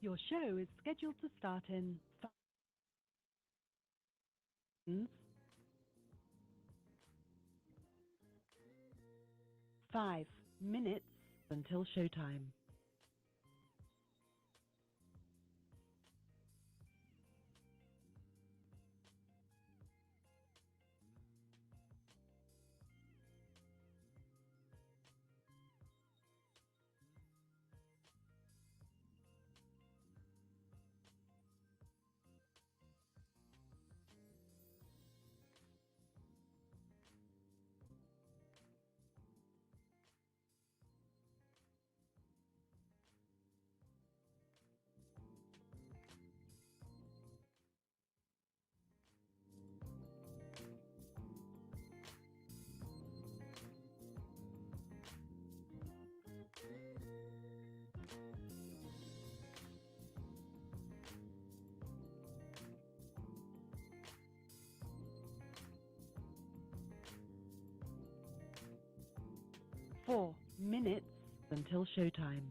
Your show is scheduled to start in 5 minutes until showtime. Four minutes until showtime.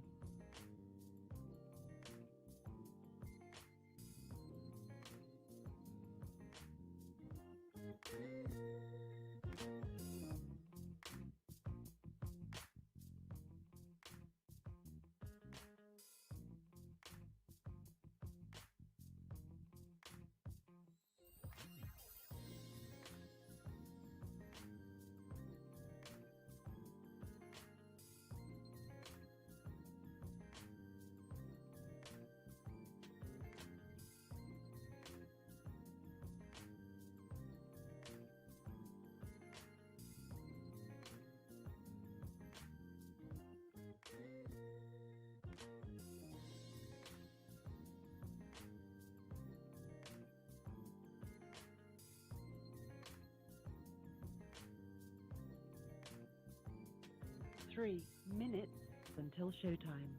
3 minutes until showtime.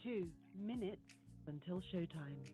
2 minutes until showtime.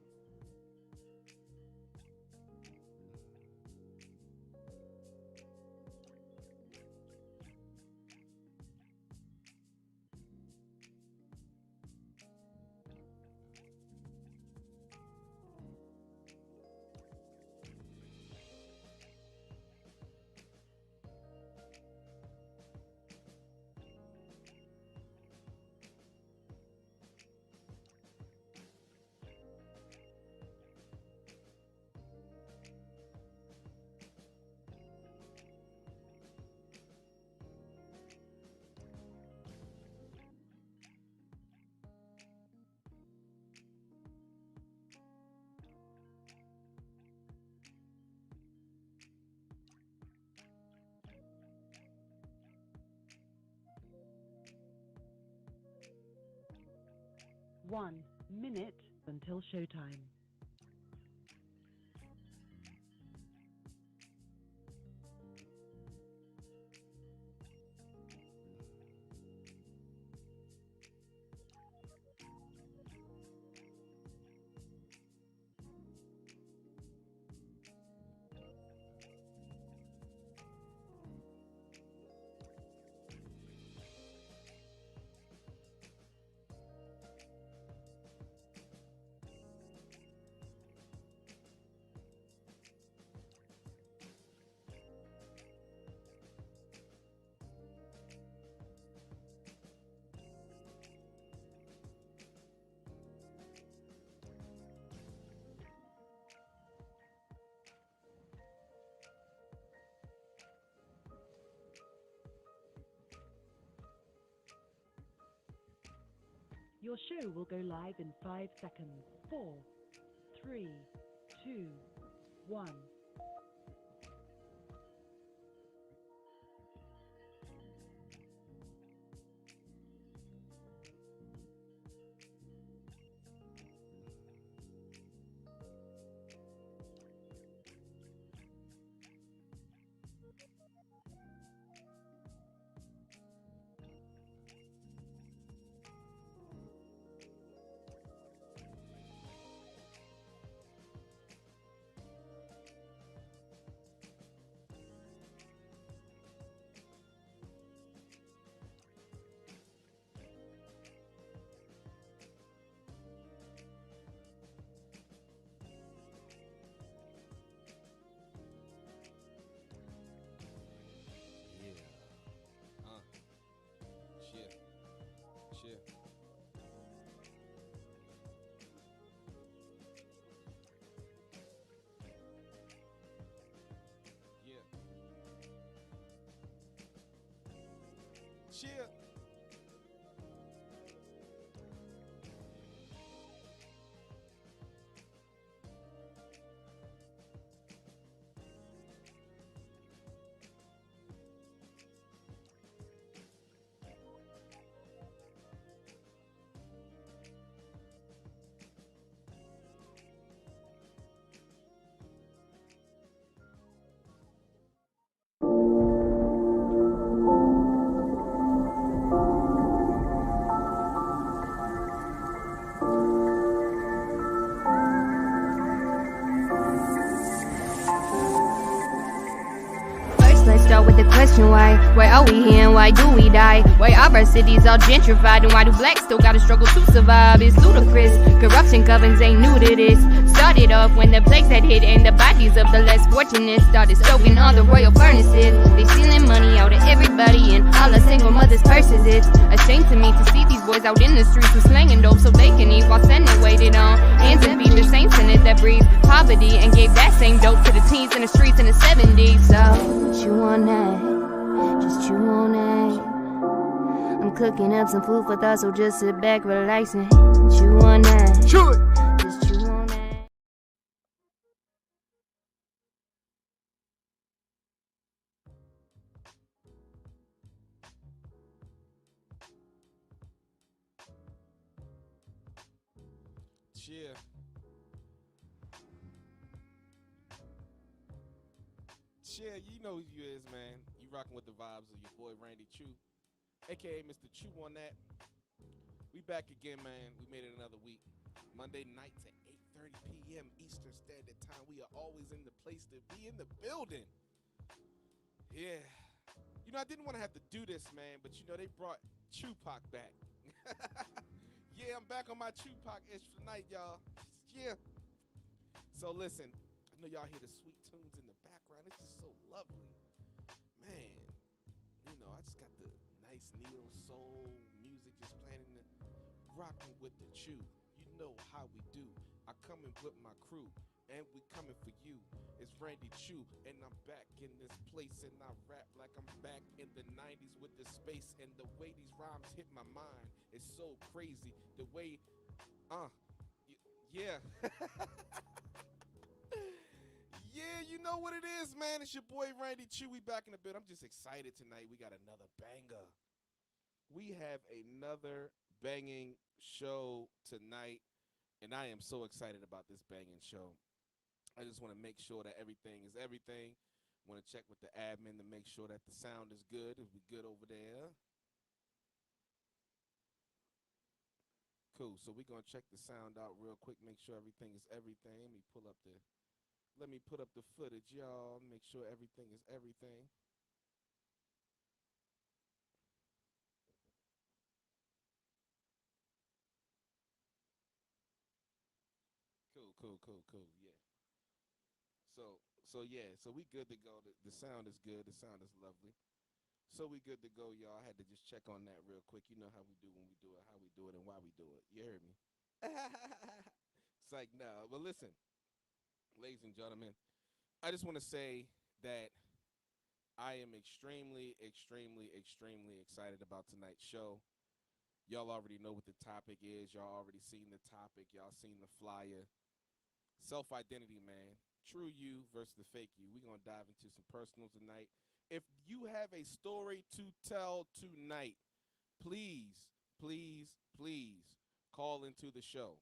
1 minute until showtime. Your show will go live in 5 seconds. Four, three, two, one. Yeah. Shit. Shit. Yeah. Shit. First, let's start with the question why. Why are we here and why do we die? Why are our cities all gentrified and why do blacks still gotta struggle to survive? It's ludicrous. Corruption governs ain't new to this. Started off when the plagues had hit and the bodies of the less fortunate started soaking on the royal furnaces. They stealing money out of everybody and all the single mothers' purses. It's a shame to me to see these boys out in the streets with slanging dope so they can eat while sending waited on hands and feed the same sinners that breathe poverty and gave that same dope to the teens in the streets in the 70s. So chew on that, just chew on that. I'm cooking up some food for thought, so just sit back, relax and chew on that. Chew it. Just chew on that. Cheer. Cheer. You know who you is, man. You rocking with the vibes of your boy Randy Chew, aka Mr. Chew on that. We back again, man. We made it another week. Monday nights at 8:30 p.m. Eastern Standard Time. We are always in the place to be in the building. Yeah. You know, I didn't want to have to do this, man, but you know, they brought Tupac back. Yeah, I'm back on my Tupac-ish tonight, y'all. Yeah. So listen, I know y'all hear the sweet tunes in the background. It's just so lovely. Man, you know, I just got the nice neo soul music just playing in the rocking with the Chew. You know how we do. I come in with my crew, and we coming for you. It's Randy Chew, and I'm back in this place, and I rap like I'm back in the 90s with the space, and the way these rhymes hit my mind is so crazy. The way, yeah. Yeah, you know what it is, man. It's your boy Randy Chew. We back in the bit. I'm just excited tonight. We got another banger. We have another banging show tonight, and I am so excited about this banging show. I just want to make sure that everything is everything. Want to check with the admin to make sure that the sound is good. Is we good over there? Cool. So we're gonna check the sound out real quick. Make sure everything is everything. Let me put up the footage, y'all. Make sure everything is everything. Cool, cool, cool, cool. Yeah. So yeah. So we good to go. The sound is good. The sound is lovely. So we good to go, y'all. I had to just check on that real quick. You know how we do when we do it, how we do it, and why we do it. You heard me? It's like no. But listen, ladies and gentlemen, I just want to say that I am extremely, extremely, extremely excited about tonight's show. Y'all already know what the topic is. Y'all already seen the topic. Y'all seen the flyer. Self-identity, man. True you versus the fake you. We're going to dive into some personal tonight. If you have a story to tell tonight, please, please, please call into the show.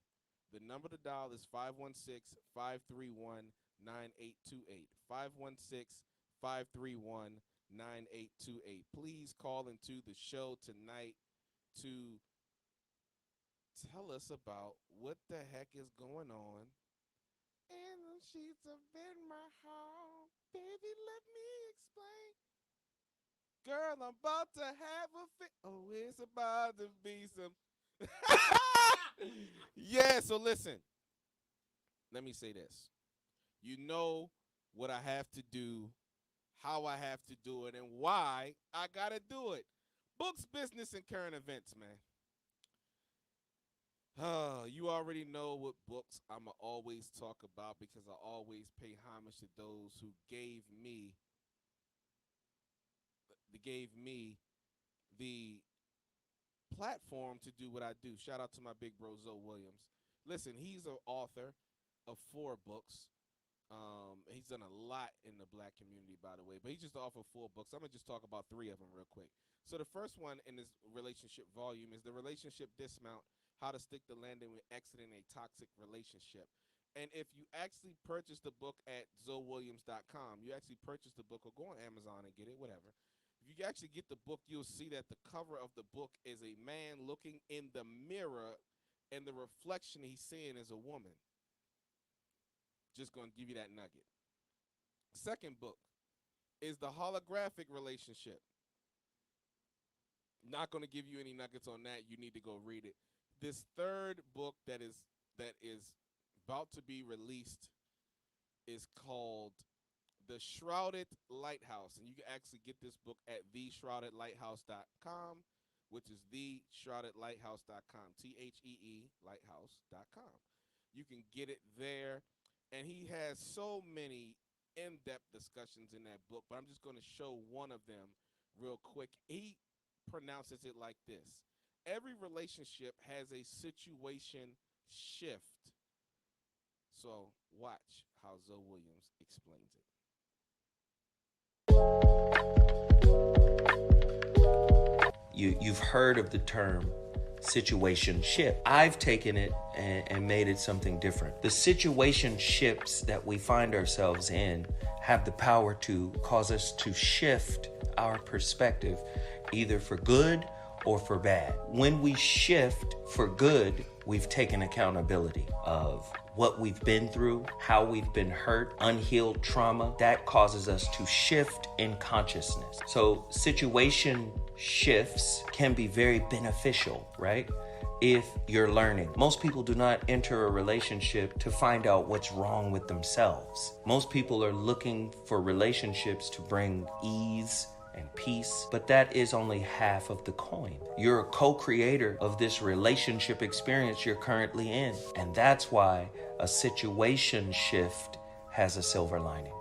The number to dial is 516-531-9828. 516-531-9828. Please call into the show tonight to tell us about what the heck is going on in the sheets of in my heart. Baby, let me explain. Girl, I'm about to have a fit. Oh, it's about to be some. Yeah, so listen. Let me say this. You know what I have to do, how I have to do it, and why I got to do it. Books, business, and current events, man. You already know what books I'ma always talk about because I always pay homage to those who gave me the platform to do what I do. Shout out to my big bro Zoe Williams. Listen, he's an author of 4 books. He's done a lot in the black community, by the way, but he just offered 4 books. I'm gonna just talk about 3 of them real quick. So the first one in this relationship volume is the relationship dismount: how to stick the landing when exiting a toxic relationship. And if you actually purchase the book at zoewilliams.com, you actually purchase the book, or go on Amazon and get it, whatever. If you actually get the book, you'll see that the cover of the book is a man looking in the mirror, and the reflection he's seeing is a woman. Just gonna give you that nugget. Second book is the holographic relationship. Not gonna give you any nuggets on that. You need to go read it. This third book that is about to be released is called The Shrouded Lighthouse, and you can actually get this book at theshroudedlighthouse.com, which is theshroudedlighthouse.com, THEE lighthouse.com. You can get it there, and he has so many in-depth discussions in that book, but I'm just going to show one of them real quick. He pronounces it like this: every relationship has a situation shift. So watch how Zoe Williams explains it. You've heard of the term situation ship. I've taken it and made it something different. The situation ships that we find ourselves in have the power to cause us to shift our perspective, either for good or for bad. When we shift for good, we've taken accountability of what we've been through, how we've been hurt, unhealed trauma. That causes us to shift in consciousness. So situation shifts can be very beneficial, right? If you're learning. Most people do not enter a relationship to find out what's wrong with themselves. Most people are looking for relationships to bring ease and peace, but that is only half of the coin. You're a co-creator of this relationship experience you're currently in, and that's why a situation shift has a silver lining.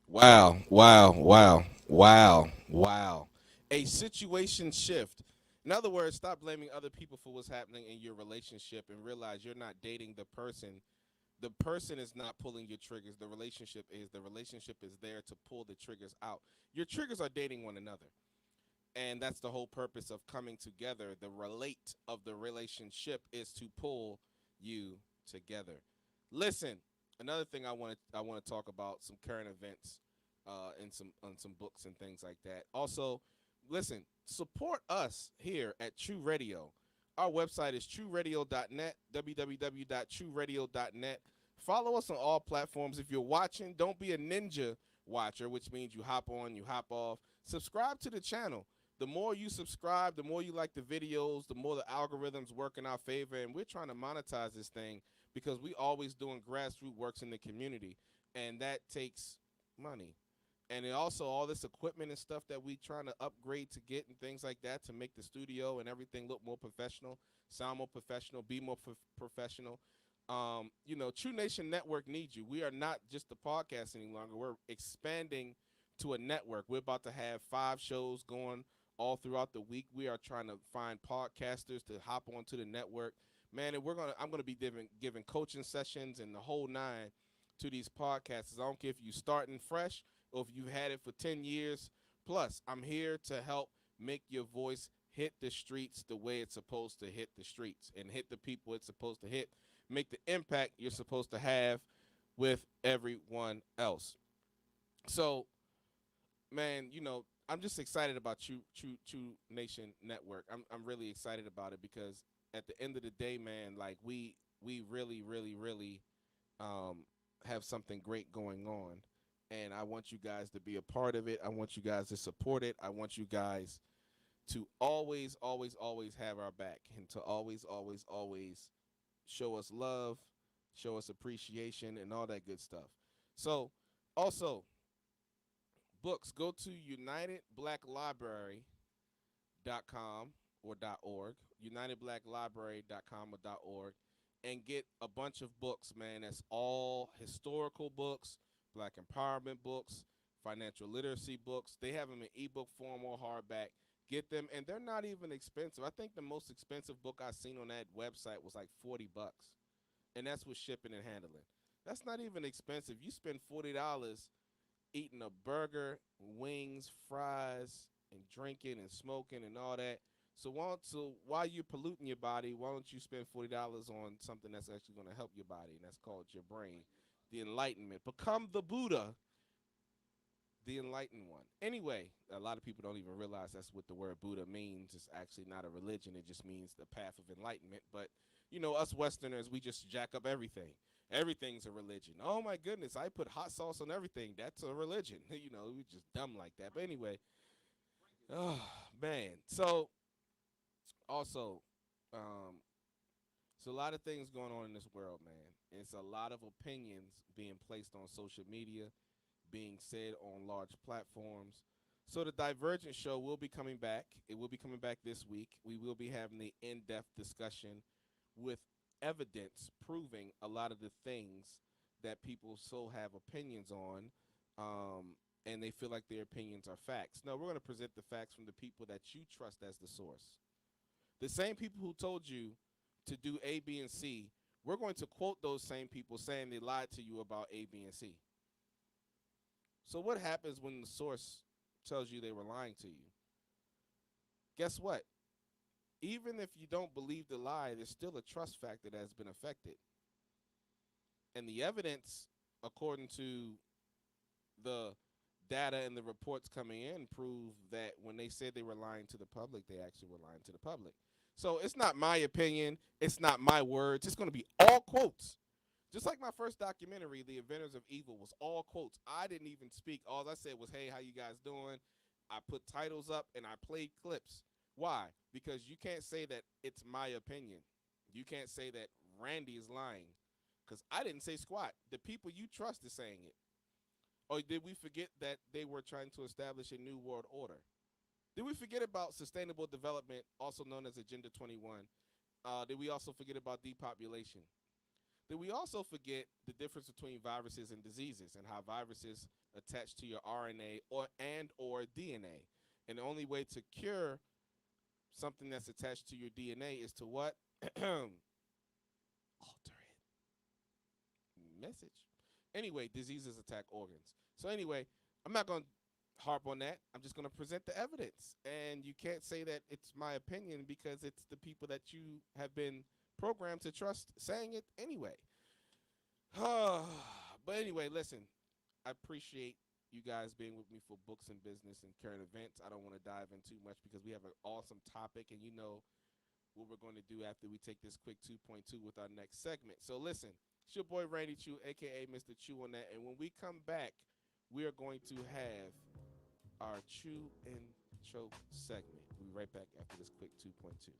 Wow, wow, wow, wow, wow. A situation shift. In other words, stop blaming other people for what's happening in your relationship and realize you're not dating the person. The person is not pulling your triggers. The relationship is. The relationship is there to pull the triggers out. Your triggers are dating one another. And that's the whole purpose of coming together. The relate of the relationship is to pull you together. Listen, another thing I want to talk about, some current events, and some books and things like that. Also, listen, support us here at True Radio. Our website is trueradio.net, www.trueradio.net. Follow us on all platforms. If you're watching, don't be a ninja watcher, which means you hop on, you hop off. Subscribe to the channel. The more you subscribe, the more you like the videos, the more the algorithms work in our favor. And we're trying to monetize this thing because we always doing grassroots works in the community, and that takes money. And it also all this equipment and stuff that we trying to upgrade to get and things like that to make the studio and everything look more professional, sound more professional, be more professional. True Nation Network needs you. We are not just a podcast any longer. We're expanding to a network. We're about to have 5 shows going all throughout the week. We are trying to find podcasters to hop onto the network, man. And I'm gonna be giving coaching sessions and the whole nine to these podcasters. I don't care if you starting fresh or if you've had it for 10 years plus. I'm here to help make your voice hit the streets the way it's supposed to hit the streets and hit the people it's supposed to hit, make the impact you're supposed to have with everyone else. So, man, I'm just excited about True Nation Network. I'm really excited about it because at the end of the day, man, like we really, really, really have something great going on, and I want you guys to be a part of it. I want you guys to support it. I want you guys to always, always, always have our back and to always, always, always show us love, show us appreciation, and all that good stuff. So, also, books, go to unitedblacklibrary.com or .org, unitedblacklibrary.com or .org, and get a bunch of books, man. That's all historical books, black empowerment books, financial literacy books. They have them in ebook form or hardback. Get them, and they're not even expensive. I think the most expensive book I seen on that website was like $40, and that's with shipping and handling. That's not even expensive. You spend $40 eating a burger, wings, fries, and drinking and smoking and all that. So while you're polluting your body, why don't you spend $40 on something that's actually going to help your body, and that's called your brain, the enlightenment. Become the Buddha, the enlightened one. Anyway, a lot of people don't even realize that's what the word Buddha means. It's actually not a religion. It just means the path of enlightenment. But, us Westerners, we just jack up everything. Everything's a religion. Oh, my goodness, I put hot sauce on everything. That's a religion. We just dumb like that. But anyway, oh, man. So, also, so a lot of things going on in this world, man. It's a lot of opinions being placed on social media, being said on large platforms. So the Divergent Show will be coming back. It will be coming back this week. We will be having the in-depth discussion with evidence proving a lot of the things that people so have opinions on, and they feel like their opinions are facts. No, we're going to present the facts from the people that you trust as the source. The same people who told you to do A, B, and C, we're going to quote those same people saying they lied to you about A, B, and C. So what happens when the source tells you they were lying to you? Guess what? Even if you don't believe the lie, there's still a trust factor that has been affected. And the evidence, according to the data and the reports coming in, prove that when they said they were lying to the public, they actually were lying to the public. So it's not my opinion. It's not my words. It's going to be all quotes. Just like my first documentary, The Inventors of Evil, was all quotes. I didn't even speak. All I said was, hey, how you guys doing? I put titles up and I played clips. Why? Because you can't say that it's my opinion. You can't say that Randy is lying. Because I didn't say squat. The people you trust is saying it. Or did we forget that they were trying to establish a new world order? Did we forget about sustainable development, also known as Agenda 21? Did we also forget about depopulation? Did we also forget the difference between viruses and diseases and how viruses attach to your RNA or DNA? And the only way to cure something that's attached to your DNA is to what? Alter it. Message. Anyway, diseases attack organs. So anyway, I'm not going to harp on that. I'm just going to present the evidence. And you can't say that it's my opinion because it's the people that you have been programmed to trust saying it anyway. But anyway, listen, I appreciate you guys being with me for books and business and current events. I don't want to dive in too much because we have an awesome topic, and you know what we're going to do after we take this quick 2.2 with our next segment. So listen, it's your boy Randy Chew, a.k.a. Mr. Chew on that, and when we come back, we are going to have our Chew and Choke segment. We'll be right back after this quick 2.2.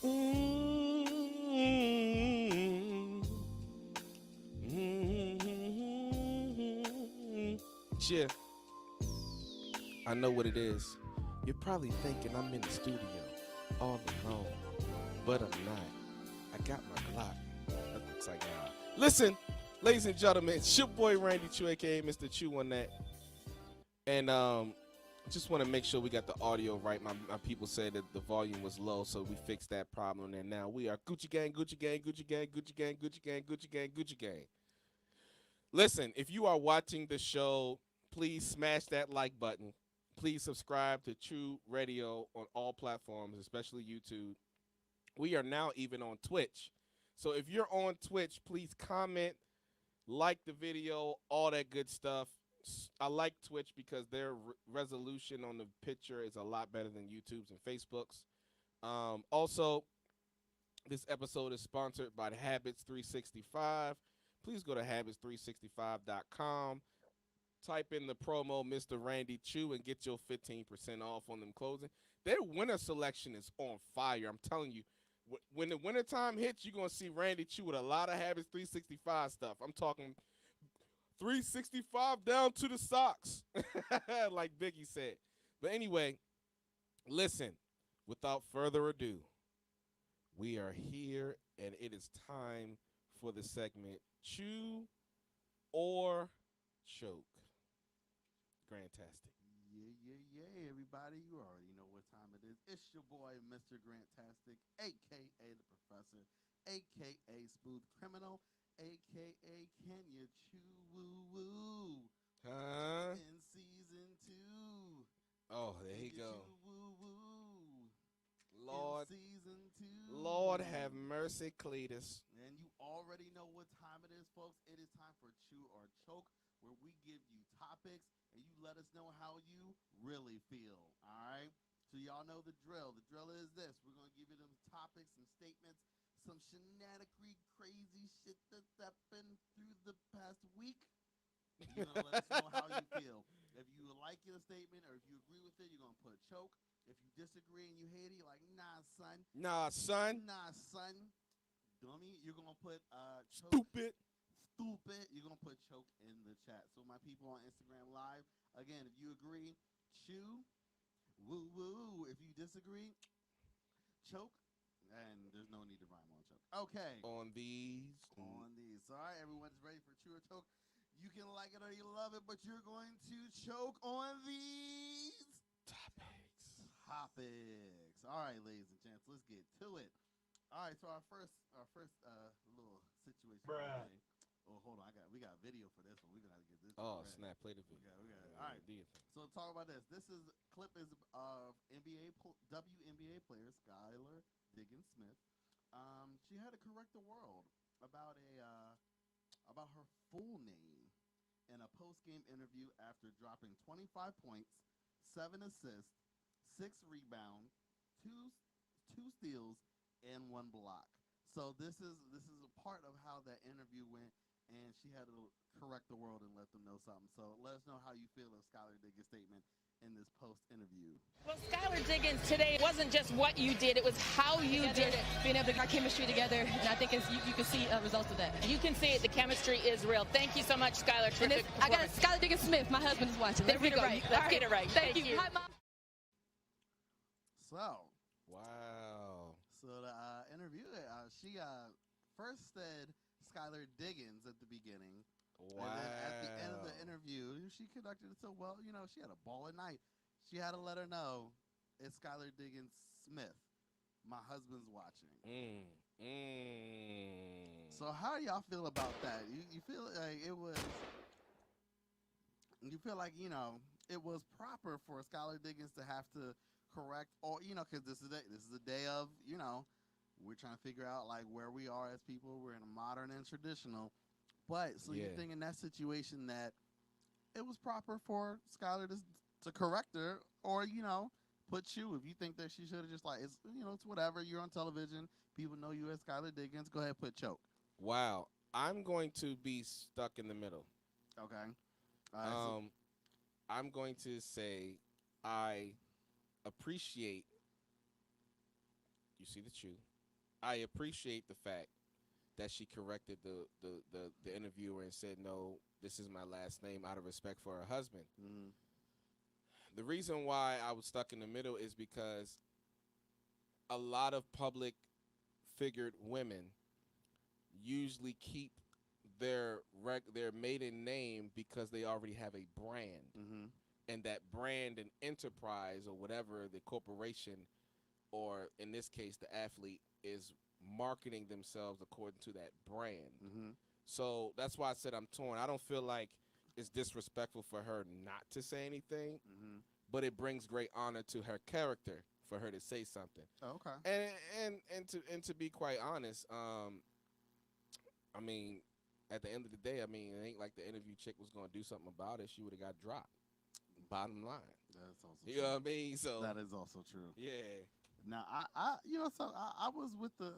Mm-hmm. Yeah, I know what it is. You're probably thinking I'm in the studio all alone, but I'm not. I got my Glock. It's like, nah. Listen, ladies and gentlemen, it's your boy Randy Chew, aka Mr. Chew on that. And just want to make sure we got the audio right. My people said that the volume was low, so we fixed that problem. And now we are Gucci Gang, Gucci Gang, Gucci Gang, Gucci Gang, Gucci Gang, Gucci Gang, Gucci Gang. Listen, if you are watching the show, please smash that like button. Please subscribe to True Radio on all platforms, especially YouTube. We are now even on Twitch. So if you're on Twitch, please comment, like the video, all that good stuff. I like Twitch because their resolution on the picture is a lot better than YouTube's and Facebook's. Also, this episode is sponsored by Habits 365. Please go to habits365.com. Type in the promo Mr. Randy Chew and get your 15% off on them clothing. Their winter selection is on fire. I'm telling you, when the wintertime hits, you're going to see Randy Chew with a lot of Habits 365 stuff. I'm talking 365 down to the socks, like Biggie said. But anyway, listen, without further ado, we are here, and it is time for the segment Chew or Choke. Grantastic. Yeah, everybody. You already know what time it is. It's your boy, Mr. Grantastic, a.k.a. the Professor, a.k.a. Smooth Criminal, a.k.a. Can You Chew Woo Woo? Huh? In season 2. Oh, there Can you go. Chew Woo Woo? Lord, In season 2. Lord have mercy, Cletus. And you already know what time it is, folks. It is time for Chew or Choke, where we give you topics and you let us know how you really feel. All right? So y'all know the drill. The drill is this. We're going to give you them topics, some statements, some shenanigans, crazy shit that's happened through the past week. You're going to let us know how you feel. If you like your statement or if you agree with it, you're going to put choke. If you disagree and you hate it, you're like, nah, son. Nah, son. Nah, son. Dummy, you're going to put choke. Stupid. You're going to put choke in the chat. So my people on Instagram Live, again, if you agree, chew, woo woo. If you disagree, choke. And there's no need to rhyme on choke. Okay. On these. On these. All right, everyone's ready for chew or choke. You can like it or you love it, but you're going to choke on these Topics. All right, ladies and gents, let's get to it. All right, so our first little situation. Bruh. Today. Oh, hold on, we got video for this one. We're gonna have to get this. Oh, ready. snap. Play the video. We got it. All right. So talk about this. This clip is of WNBA player Skylar Diggins Smith. She had to correct the world about her full name in a post-game interview after dropping 25 points, 7 assists, 6 rebounds, two steals, and 1 block. So this is a part of how that interview went, and she had to correct the world and let them know something. So let us know how you feel of Skylar Diggins' statement in this post-interview. Well, Skylar Diggins today wasn't just what you did, it was how you did it. Being able to get our chemistry together, and I think you can see results of that. You can see it, the chemistry is real. Thank you so much, Skylar. I got Skylar Diggins Smith. My husband is watching. Let's get it right. Let's get it right. Thank you. Hi, Mom. So, Wow. So the interview, she first said Skylar Diggins at the beginning. Wow. And then at the end of the interview, she conducted it so well. You know, she had a ball at night. She had to let her know it's Skylar Diggins Smith. My husband's watching. So how do y'all feel about that? You feel like it was? You feel like it was proper for Skylar Diggins to have to correct, or because this is a day of we're trying to figure out like where we are as people. We're in a modern and traditional, but you think in that situation that it was proper for Skylar to correct her, or put you if you think that she should have just like it's whatever. You're on television, people know you as Skylar Diggins. Go ahead, put choke. Wow. I'm going to be stuck in the middle. Okay. I'm going to say I appreciate, you see the chew, I appreciate the fact that she corrected the interviewer and said, no, this is my last name out of respect for her husband. Mm-hmm. The reason why I was stuck in the middle is because a lot of public figured women usually keep their maiden name because they already have a brand, Mm-hmm. and that brand and enterprise or whatever the corporation, or in this case the athlete, is marketing themselves according to that brand. Mm-hmm. So that's why I said I'm torn. I don't feel like it's disrespectful for her not to say anything, Mm-hmm. but it brings great honor to her character for her to say something. Oh, okay. And to be quite honest, I mean, at the end of the day, I mean, it ain't like the interview chick was gonna do something about it. She would have got dropped. Bottom line, That's also you true. know what I mean? So That is also true. yeah, Now, I was with the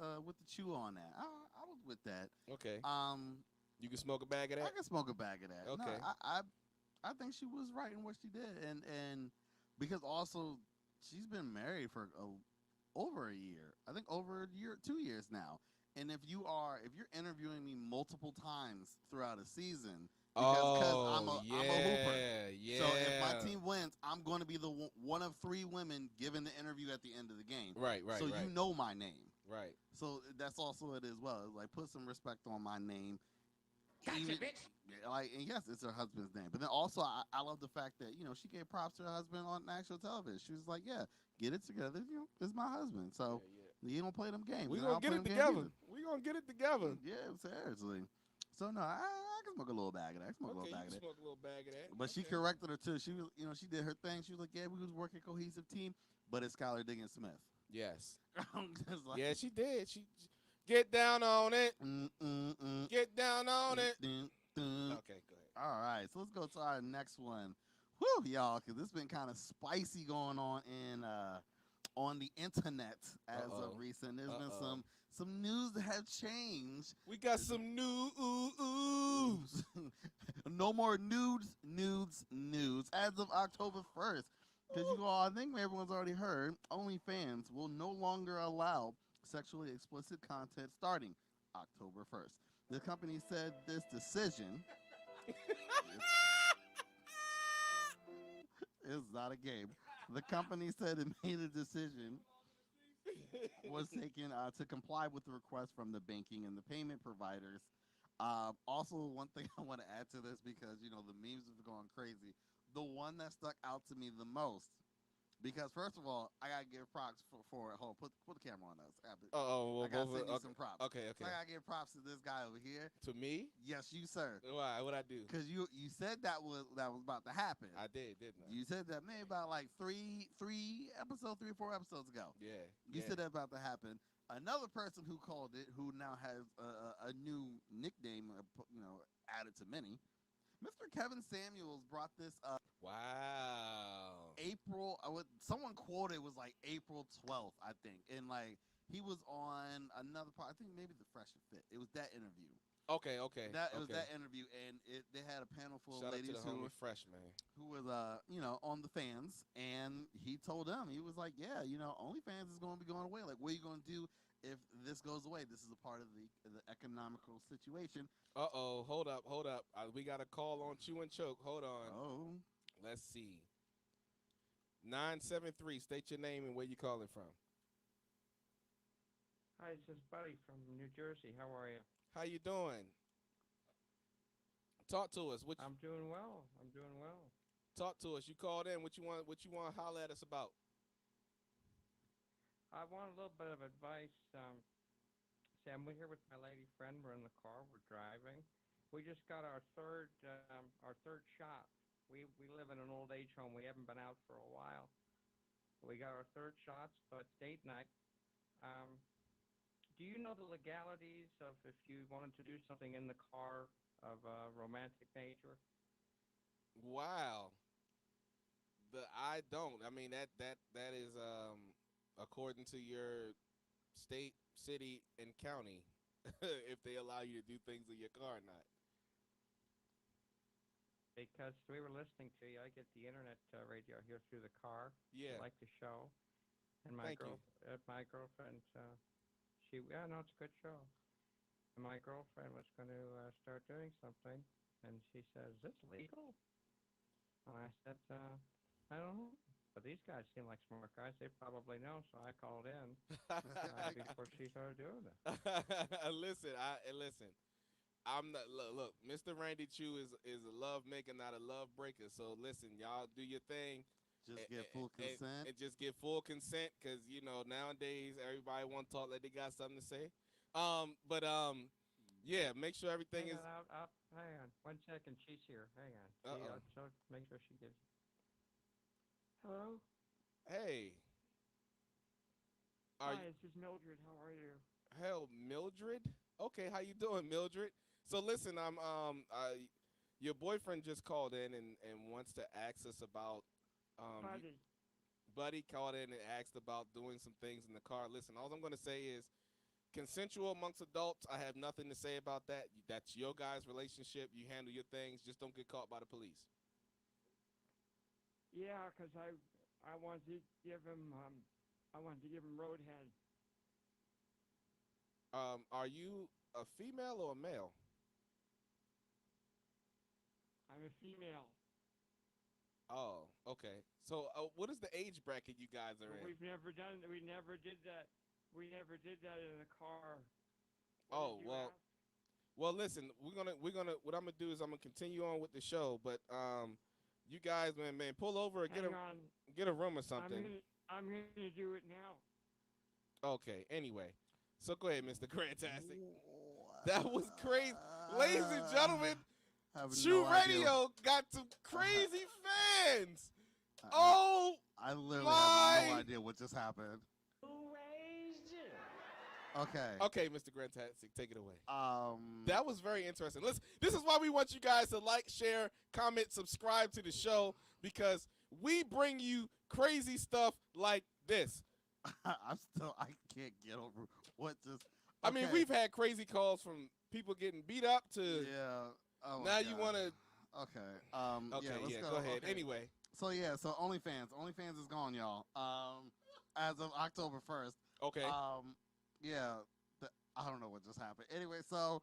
chew on that. I was with that. okay. Um, You can smoke a bag of I that. can smoke a bag of that. No, Okay. I think she was right in what she did, and because also she's been married for over a year. I think over a year, 2 years now. And if you're interviewing me multiple times throughout a season, because I'm Oh I'm a hooper. yeah. So if my team wins, I'm going to be the one of 3 women given the interview at the end of the game. Right, So right. you know my name. Right. So that's also it as well. It's like put some respect on my name. Gotcha, bitch. Like, and yes, it's her husband's name. But then also, I love the fact that she gave props to her husband on national television. She was like, "Yeah, get it together. It's my husband. So you don't play them games. We and I gonna don't get play it them games together. either." We gonna get it together. Yeah, seriously. So no, I can smoke a little bag of that. I can smoke a Okay, little you bag can of that. smoke a little bag of that. But she Okay. corrected her too. She was, she did her thing. She was like, "Yeah, we was working cohesive team, but it's Skylar Diggins Smith." Yes. I'm just like, Yeah, she did. She get down on it. Get down on it. Mm. Okay, go ahead. All right, so let's go to our next one. Whew, y'all, because this been kind of spicy going on the internet as of recent. There's been some news that have changed. We got some news. No more nudes as of October 1st. Because I think everyone's already heard, OnlyFans will no longer allow sexually explicit content starting October 1st. The company said this decision is not a game. The company said it made a decision was taken to comply with the request from the banking and the payment providers. Also, one thing I want to add to this, because the memes have gone crazy. The one that stuck out to me the most, because first of all, I gotta give props for hold on, put the camera on us. I gotta send you some props. Okay. So I gotta give props to this guy over here. To me? Yes, you sir. Why? What I do? Because you said that was about to happen. I did, didn't I? You said that maybe about like 3 or 4 episodes ago. Yeah. You said that about to happen. Another person who called it, who now has a new nickname, added to many. Mr. Kevin Samuels brought this up. Wow. April. Someone quoted was like April 12th, I think, and like he was on another part. I think maybe the Fresh and Fit. It was that interview. Okay. It was that interview, and they had a panel full Shout of ladies out to the homie Fresh, man. who was on the fans, and he told them, he was like, yeah, OnlyFans is going to be going away. Like, what are you going to do if this goes away? This is a part of the economical situation. Hold up. We got a call on Chew and Choke. Hold on. Oh, Let's see. 973. State your name and where you calling from. Hi, this is Buddy from New Jersey. How are you? How you doing? Talk to us. I'm doing well. Talk to us. You called in. What you want to holler at us about? I want a little bit of advice. Sam, we're here with my lady friend. We're in the car. We're driving. We just got our third shot. We live in an old age home. We haven't been out for a while. We got our third shot, so it's date night. Do you know the legalities of if you wanted to do something in the car of a romantic nature? Wow. I don't. I mean that is according to your state, city, and county, if they allow you to do things in your car or not. Because we were listening to you. I get the internet radio here through the car. Yeah. I like the show. And my Thank you. my girlfriend, yeah, no, it's a good show. And my girlfriend was going to start doing something, and she says, "Is this legal?" And I said, "I don't know." But these guys seem like smart guys. They probably know, so I called in before she started doing it. Listen. I'm not look. Mr. Randy Chu is a love maker, not a love breaker. So listen, y'all do your thing. Just get full consent. And just get full consent, because nowadays everybody want to talk like they got something to say. Yeah, make sure everything Hang is. on, hang on. 1 second, she's here. Hang on. So make sure she gives. Hello. Hey, Hi, this is Mildred. How are you? hell, Mildred? Okay, how you doing, Mildred? So listen, your boyfriend just called in and wants to ask us about Buddy. Buddy called in and asked about doing some things in the car. Listen, all I'm going to say is consensual amongst adults. I have nothing to say about that. That's your guys' relationship. You handle your things. Just don't get caught by the police. Yeah, 'cause I wanted to give him roadhead. Are you a female or a male? I'm a female. Oh, okay. So what is the age bracket you guys are in? We never did that. We never did that in a car. Oh, well, listen, what I'm gonna do is I'm gonna continue on with the show, but you guys, man, pull over or get a room or something. I'm gonna do it now. Okay. Anyway, so go ahead, Mr. Grantastic. That was crazy, ladies and gentlemen. True Radio got some crazy fans. I literally have no idea what just happened. Okay, Mr. Grantastic, take it away. That was very interesting. Listen, this is why we want you guys to like, share, comment, subscribe to the show, because we bring you crazy stuff like this. I can't get over what just. I mean, we've had crazy calls from people getting beat up to. Yeah. Oh now God. you want to. Okay. Okay. Let's go. Go ahead. Okay. Anyway. So OnlyFans is gone, y'all. As of October 1st. Okay. I don't know what just happened. Anyway, so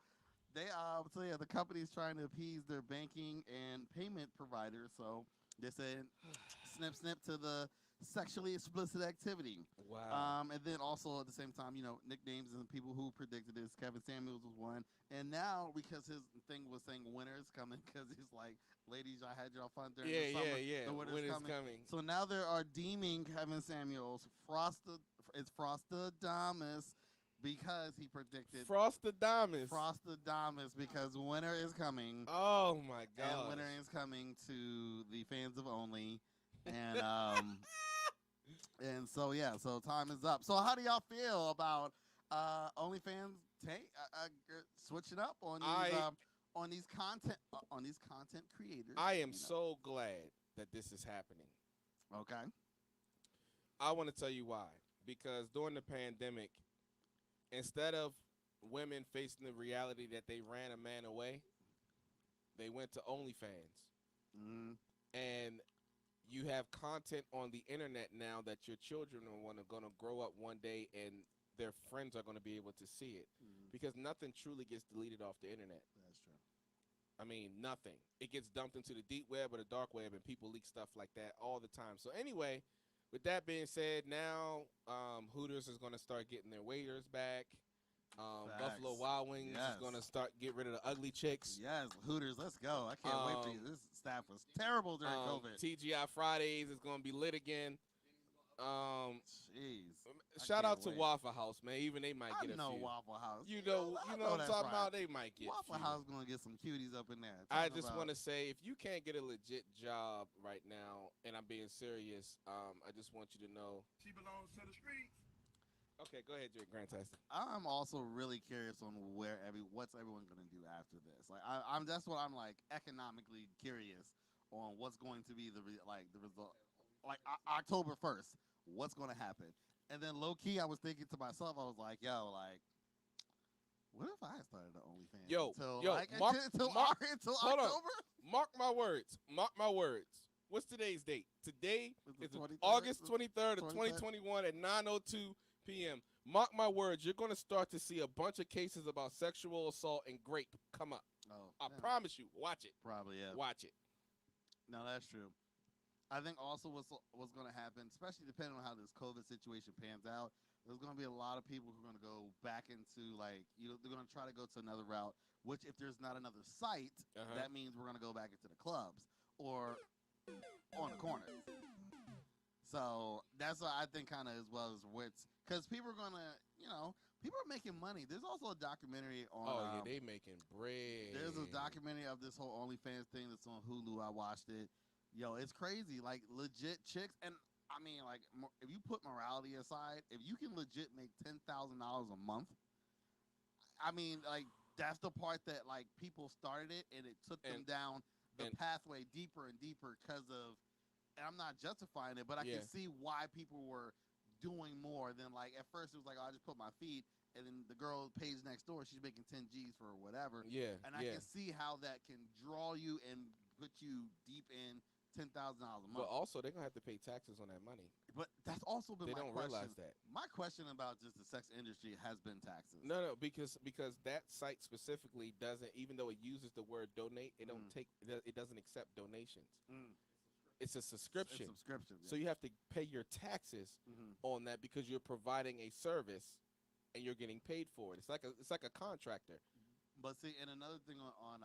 the company's trying to appease their banking and payment providers. So they said, snip to the sexually explicit activity. Wow. And then also at the same time, nicknames and people who predicted this. Kevin Samuels was one. And now, because his thing was saying winter is coming, because he's like, ladies, I had y'all fun during the summer. Yeah. The winter's coming. So now they are deeming Kevin Samuels Frostadamus, because he predicted Frostadamus because winter is coming. Oh my God! And winter is coming to the fans of Only, and and so time is up. So how do y'all feel about OnlyFans switching up on these content creators? I am so glad that this is happening. Okay. I want to tell you why. Because during the pandemic, instead of women facing the reality that they ran a man away, they went to OnlyFans. Mm-hmm. And you have content on the internet now that your children are going to grow up one day and their friends are going to be able to see it. Mm-hmm. Because nothing truly gets deleted off the internet. That's true. I mean, nothing. It gets dumped into the deep web or the dark web, and people leak stuff like that all the time. So anyway, with that being said, now Hooters is going to start getting their waiters back. Buffalo Wild Wings is going to get rid of the ugly chicks. Yes, Hooters, let's go. I can't wait for you. This staff was terrible during COVID. TGI Fridays is going to be lit again. Jeez. Shout out to Waffle House, man. Even they might get a few. Waffle House. You know what I'm talking about? They might get Waffle House going to get some cuties up in there. I just want to say, if you can't get a legit job right now, and I'm being serious, I just want you to know. She belongs to the streets. Okay, go ahead, Jake Grantastic. I'm also really curious on what's everyone going to do after this. Like, that's what I'm like economically curious on what's going to be the result. Like October 1st, what's going to happen? And then low key, I was thinking to myself, I was like, yo, like, what if I started an OnlyFans? Until October? Mark my words. Mark my words. What's today's date? Today is August 23rd of 2021 at 9:02 p.m. Mark my words, you're going to start to see a bunch of cases about sexual assault and grape come up. Oh, I yeah. promise you. Watch it. Probably, yeah. Watch it. No, that's true. I think also what's going to happen, especially depending on how this COVID situation pans out, there's going to be a lot of people who are going to go back into they're going to try to go to another route. Which, if there's not another site, that means we're going to go back into the clubs or on the corners. So that's what I think, kind of as well as wits, because people are going to, people are making money. There's also a documentary on. Oh yeah, they making bread. There's a documentary of this whole OnlyFans thing that's on Hulu. I watched it. Yo, it's crazy. Like, legit chicks. And I mean, like, if you put morality aside, if you can legit make $10,000 a month, I mean, like, that's the part that, like, people started it and it took them down the pathway deeper and deeper because of, and I'm not justifying it, but I can see why people were doing more than, like, at first it was like, oh, I just put my feet, and then the girl pays next door, she's making 10 G's for whatever. Yeah. And I can see how that can draw you and put you deep in $10,000 a month. But also, they're going to have to pay taxes on that money. But that's also been they my don't question. realize that. My question about just the sex industry has been taxes. No, because that site specifically doesn't, even though it uses the word donate, it doesn't accept donations. It's a subscription. Yeah. So you have to pay your taxes on that because you're providing a service and you're getting paid for it. It's like a contractor. But see, and another thing on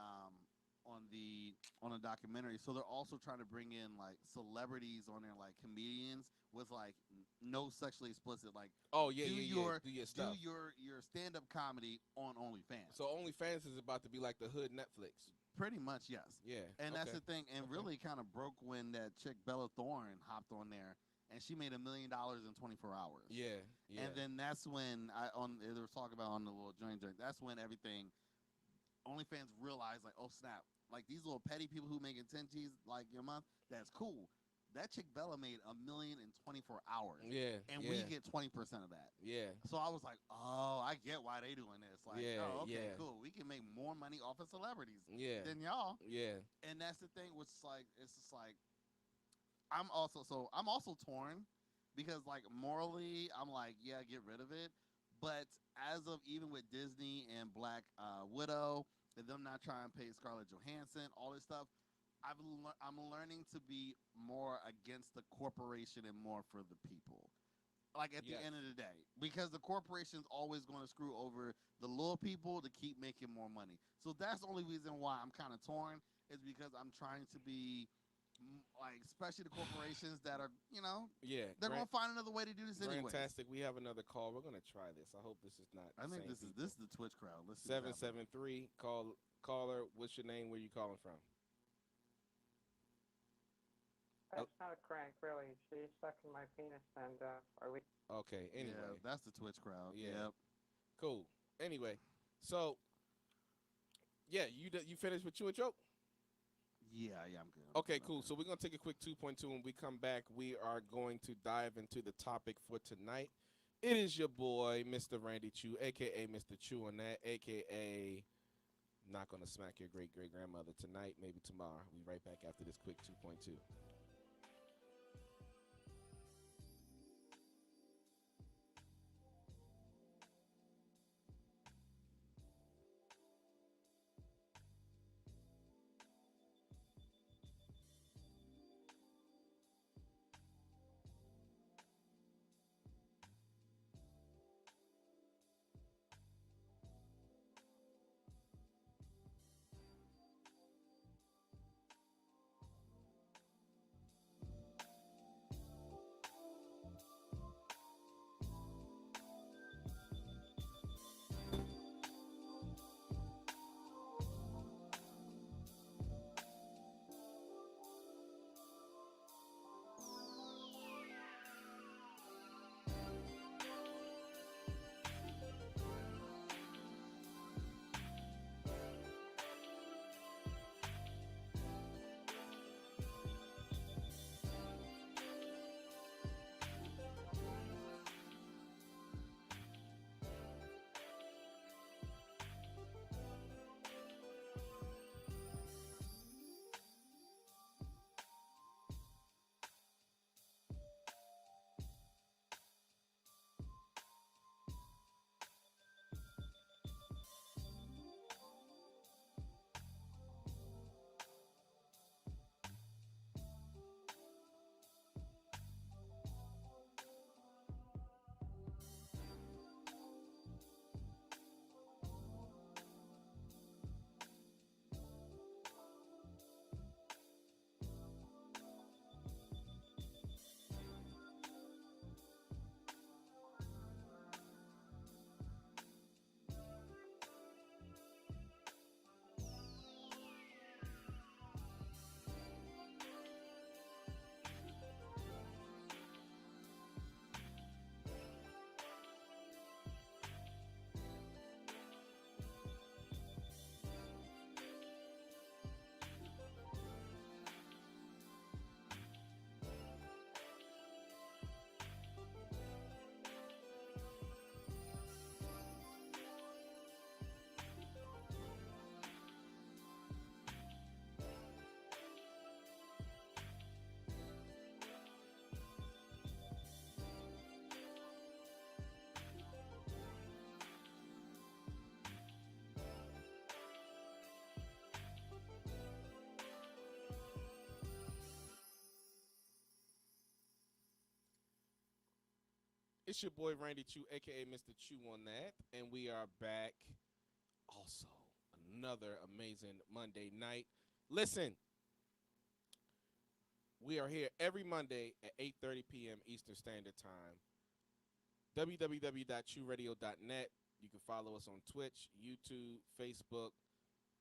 a documentary, so they're also trying to bring in like celebrities on there, like comedians with like no sexually explicit, like do your stuff. Do your stand-up comedy on OnlyFans. So OnlyFans is about to be like the hood Netflix. Pretty much, yes. Yeah. And that's the thing, and really kind of broke when that chick Bella Thorne hopped on there, and she made $1 million in 24 hours. Yeah. And then that's when they were talking about on the little joint. That's when everything OnlyFans realized, like, oh snap, like these little petty people who making 10 G's like your month, that's cool. That chick Bella made $1 million in 24 hours. Yeah. And we get 20% of that. Yeah. So I was like, oh, I get why they doing this. Like, oh, okay, yeah. cool. We can make more money off of celebrities than y'all. Yeah. And that's the thing, which is like, it's just like, I'm also torn because, like, morally, I'm like, yeah, get rid of it. But as of even with Disney and Black Widow, and them not trying to pay Scarlett Johansson, all this stuff, I'm learning to be more against the corporation and more for the people. Like, at the end of the day, because the corporation's always going to screw over the little people to keep making more money. So that's the only reason why I'm kind of torn, is because I'm trying to be, like, especially the corporations that are, they're going to find another way to do this anyway. Fantastic. We have another call. We're going to try this. I hope this is not. I think this is the Twitch crowd. Let's see. 773 caller. What's your name? Where you calling from? That's not a crank, really. She's sucking my penis, and are we? Okay. Anyway, yeah, that's the Twitch crowd. Yeah. Yep. Cool. Anyway, so you finished with Chew and Choke? Yeah, I'm good. Okay, cool. So we're gonna take a quick 2.2. When we come back, we are going to dive into the topic for tonight. It is your boy, Mr. Randy Chew, aka Mr. Chew on that, aka not gonna smack your great grandmother tonight, maybe tomorrow. We right back after this quick 2.2. It's your boy Randy Chew, aka Mr. Chew on that, and we are back. Also, another amazing Monday night. Listen, we are here every Monday at 8:30 p.m. Eastern Standard Time. www.chewradio.net. You can follow us on Twitch, YouTube, Facebook,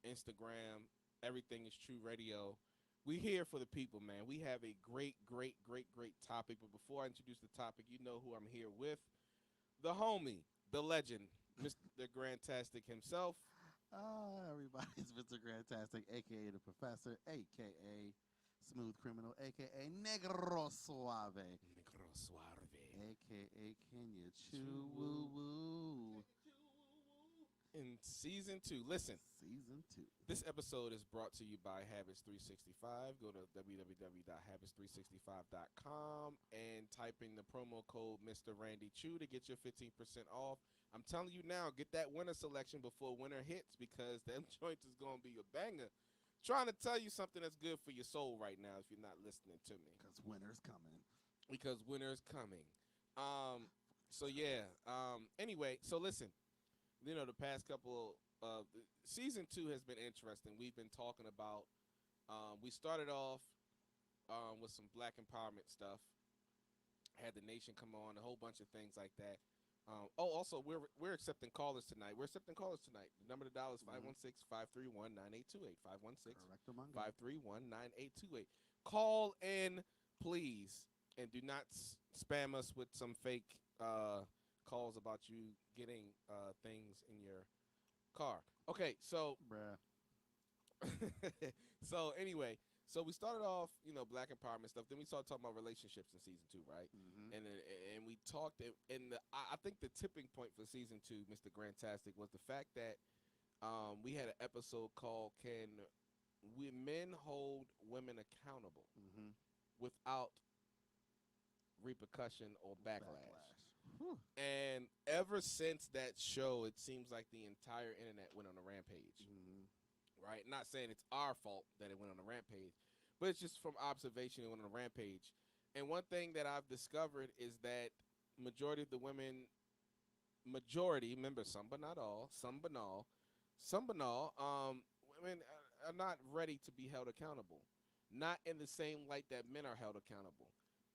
Instagram. Everything is True Radio. We here for the people, man. We have a great topic. But before I introduce the topic, you know who I'm here with. The homie, the legend, Mr. Grandtastic himself. Everybody, it's Mr. Grantastic, a.k.a. The Professor, a.k.a. Smooth Criminal, a.k.a. Negro Suave, Negro Suave. a.k.a. Kenya Chew Woo Woo. In season 2, listen. Season 2. This episode is brought to you by Habits 365. Go to www.habits365.com and type in the promo code Mr. Randy Chew to get your 15% off. I'm telling you now, get that winter selection before winter hits because them joints is going to be a banger. Trying to tell you something that's good for your soul right now if you're not listening to me. Because winter's coming. Because winter's coming. Anyway, so listen. You know, the past couple of season 2 has been interesting. We've been talking about. We started off with some Black empowerment stuff. Had the nation come on, a whole bunch of things like that. Also, we're accepting callers tonight. We're accepting callers tonight. The number to dial is 516-531-9828. 516-531-9828. Call in, please, and do not spam us with some fake calls about you getting things in your car. Okay, so Bruh. so anyway, so we started off, Black empowerment stuff. Then we started talking about relationships in season 2, right? Mm-hmm. And we talked, and I think the tipping point for season 2, Mr. Grantastic, was the fact that we had an episode called "Can Men Hold Women Accountable Mm-hmm. Without Repercussion or Backlash?" Whew. And ever since that show, it seems like the entire internet went on a rampage. Mm-hmm. Right? Not saying it's our fault that it went on a rampage, but it's just from observation it went on a rampage. And one thing that I've discovered is that majority of the women, remember some but not all, women are not ready to be held accountable. Not in the same light that men are held accountable,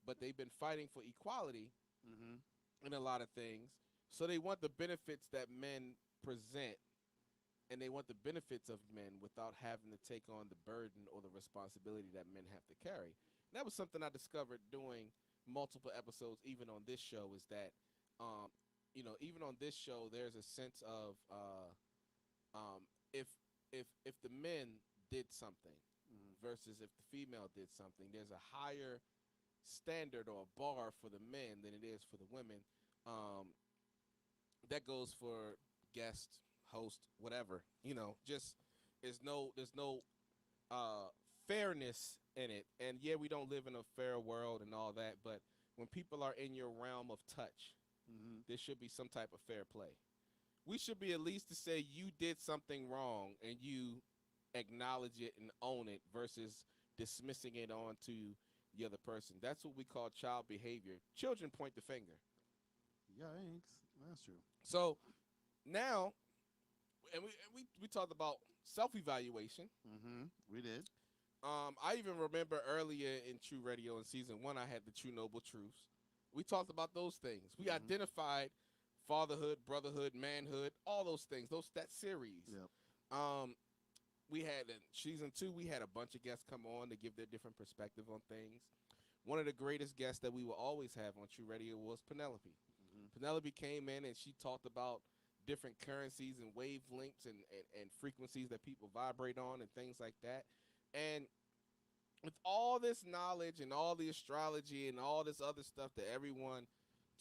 but they've been fighting for equality Mm-hmm. in a lot of things. So they want the benefits that men present, and they want the benefits of men without having to take on the burden or the responsibility that men have to carry. And that was something I discovered doing multiple episodes, even on this show, is that, even on this show, there's a sense of if the men did something versus if the female did something, there's a higher standard or a bar for the men than it is for the women. That goes for guest, host, whatever. Just there's no fairness in it. And yeah, we don't live in a fair world and all that, but when people are in your realm of touch, Mm-hmm. there should be some type of fair play. We should be at least to say you did something wrong and you acknowledge it and own it versus dismissing it onto the other person. That's what we call child behavior. Children point the finger. Yikes. That's true. So now, and we talked about self-evaluation. Mm-hmm. We did. I even remember earlier in True Radio in season 1, I had the True Noble Truths. We talked about those things. We identified fatherhood, brotherhood, manhood, all those things. That series. Yep. We had in season 2, we had a bunch of guests come on to give their different perspective on things. One of the greatest guests that we will always have on True Radio was Penelope. Mm-hmm. Penelope came in and she talked about different currencies and wavelengths and frequencies that people vibrate on and things like that. And with all this knowledge and all the astrology and all this other stuff that everyone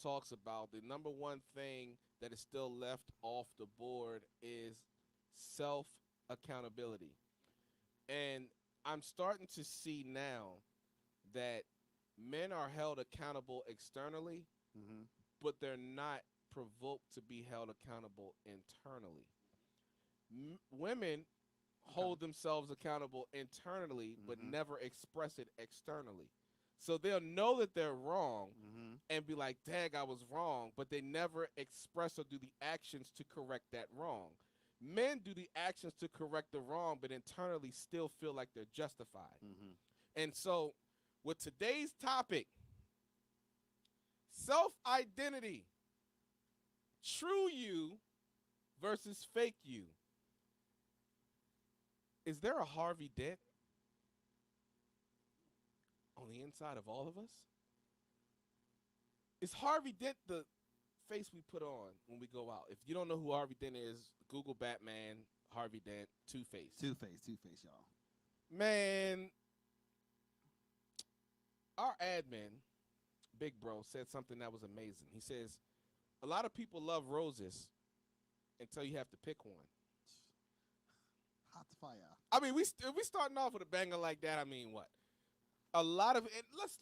talks about, the number one thing that is still left off the board is self-accountability. And I'm starting to see now that men are held accountable externally, Mm-hmm. but they're not provoked to be held accountable internally. Women hold themselves accountable internally, but Mhm. never express it externally. So they'll know that they're wrong Mm-hmm. and be like, "Dag, I was wrong," but they never express or do the actions to correct that wrong. Men do the actions to correct the wrong, but internally still feel like they're justified. Mm-hmm. And so, with today's topic, self identity, true you versus fake you. Is there a Harvey Dent on the inside of all of us? Is Harvey Dent the face we put on when we go out? If you don't know who Harvey Dent is, Google Batman, Harvey Dent, Two-Face. Two-Face, y'all. Man, our admin, Big Bro, said something that was amazing. He says, a lot of people love roses until you have to pick one. Hot fire. I mean, we starting off with a banger like that. I mean, what? A lot of it. Let's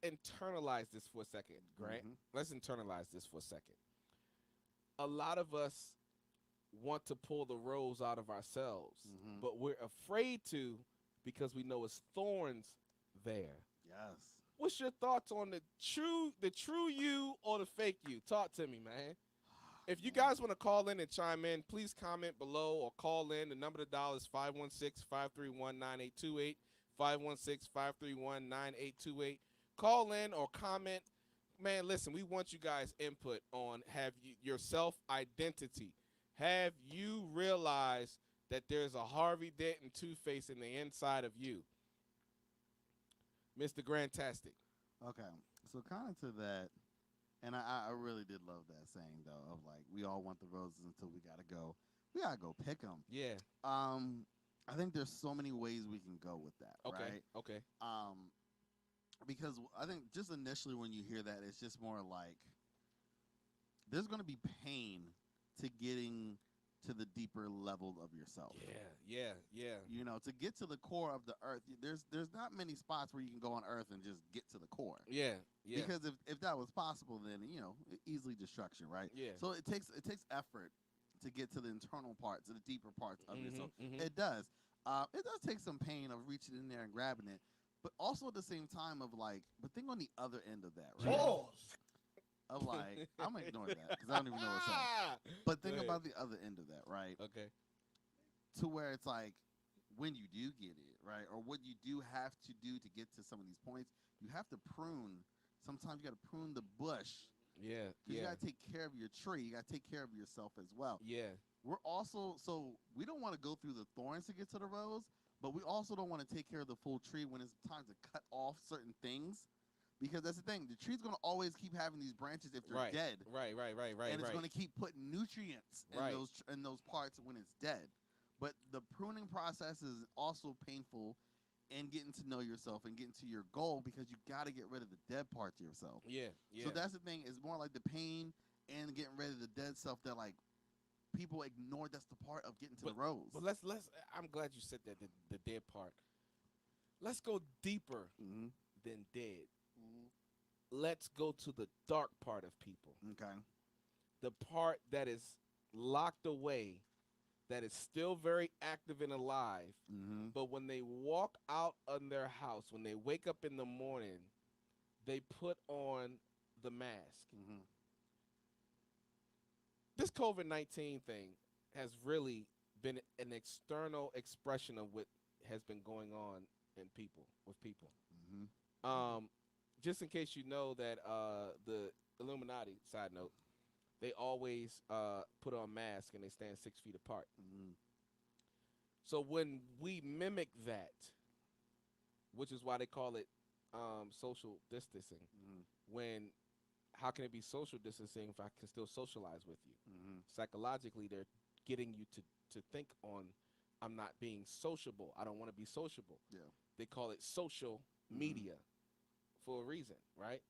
internalize this for a second, Grant. Mhm. Let's internalize this for a second. A lot of us want to pull the rose out of ourselves, Mhm. but we're afraid to because we know it's thorns there. Yes. What's your thoughts on the true you or the fake you? Talk to me, man. If you guys want to call in and chime in, please comment below or call in. The number to dial is 516-531-9828, 516-531-9828. Call in or comment. Man, listen, we want you guys' input on your self-identity. Have you realized that there's a Harvey Dent and Two-Face in the inside of you? Mr. Grantastic. Okay. So kind of to that, and I really did love that saying though of like we all want the roses until we gotta go pick them. Yeah. I think there's so many ways we can go with that. Okay. Right. Okay. Because I think just initially when you hear that, it's just more like there's going to be pain to getting to the deeper level of yourself. Yeah. You know, to get to the core of the earth, there's not many spots where you can go on earth and just get to the core. Yeah. Because if that was possible, then easily destruction, right? Yeah. So it takes effort to get to the internal parts, to the deeper parts of yourself. Mhm. It does. It does take some pain of reaching in there and grabbing it, but also at the same time of like, but think on the other end of that, right? Pause. Of like, I'm gonna ignore that because I don't even know what's up. But think about the other end of that, right? Okay. To where it's like, when you do get it, right, or what you do have to do to get to some of these points, you have to prune. Sometimes you got to prune the bush. Yeah. Because you got to take care of your tree. You got to take care of yourself as well. Yeah. We're also, so we don't want to go through the thorns to get to the rose, but we also don't want to take care of the full tree when it's time to cut off certain things. Because that's the thing. The tree's going to always keep having these branches if they're dead. Right. And it's going to keep putting nutrients in those parts when it's dead. But the pruning process is also painful in getting to know yourself and getting to your goal because you got to get rid of the dead parts of yourself. Yeah. So that's the thing. It's more like the pain and getting rid of the dead stuff that like people ignore. That's the part of getting to the rose. But let's. I'm glad you said that the dead part. Let's go deeper than dead. Let's go to the dark part of people. Okay. The part that is locked away, that is still very active and alive. But when they walk out of their house, when they wake up in the morning, they put on the mask. This COVID-19 thing has really been an external expression of what has been going on with people. Just in case you know that the Illuminati, side note, they always put on masks and they stand 6 feet apart. So when we mimic that, which is why they call it social distancing, how can it be social distancing if I can still socialize with you? Psychologically, they're getting you to think on, I'm not being sociable. I don't want to be sociable. Yeah. They call it social media for a reason, right?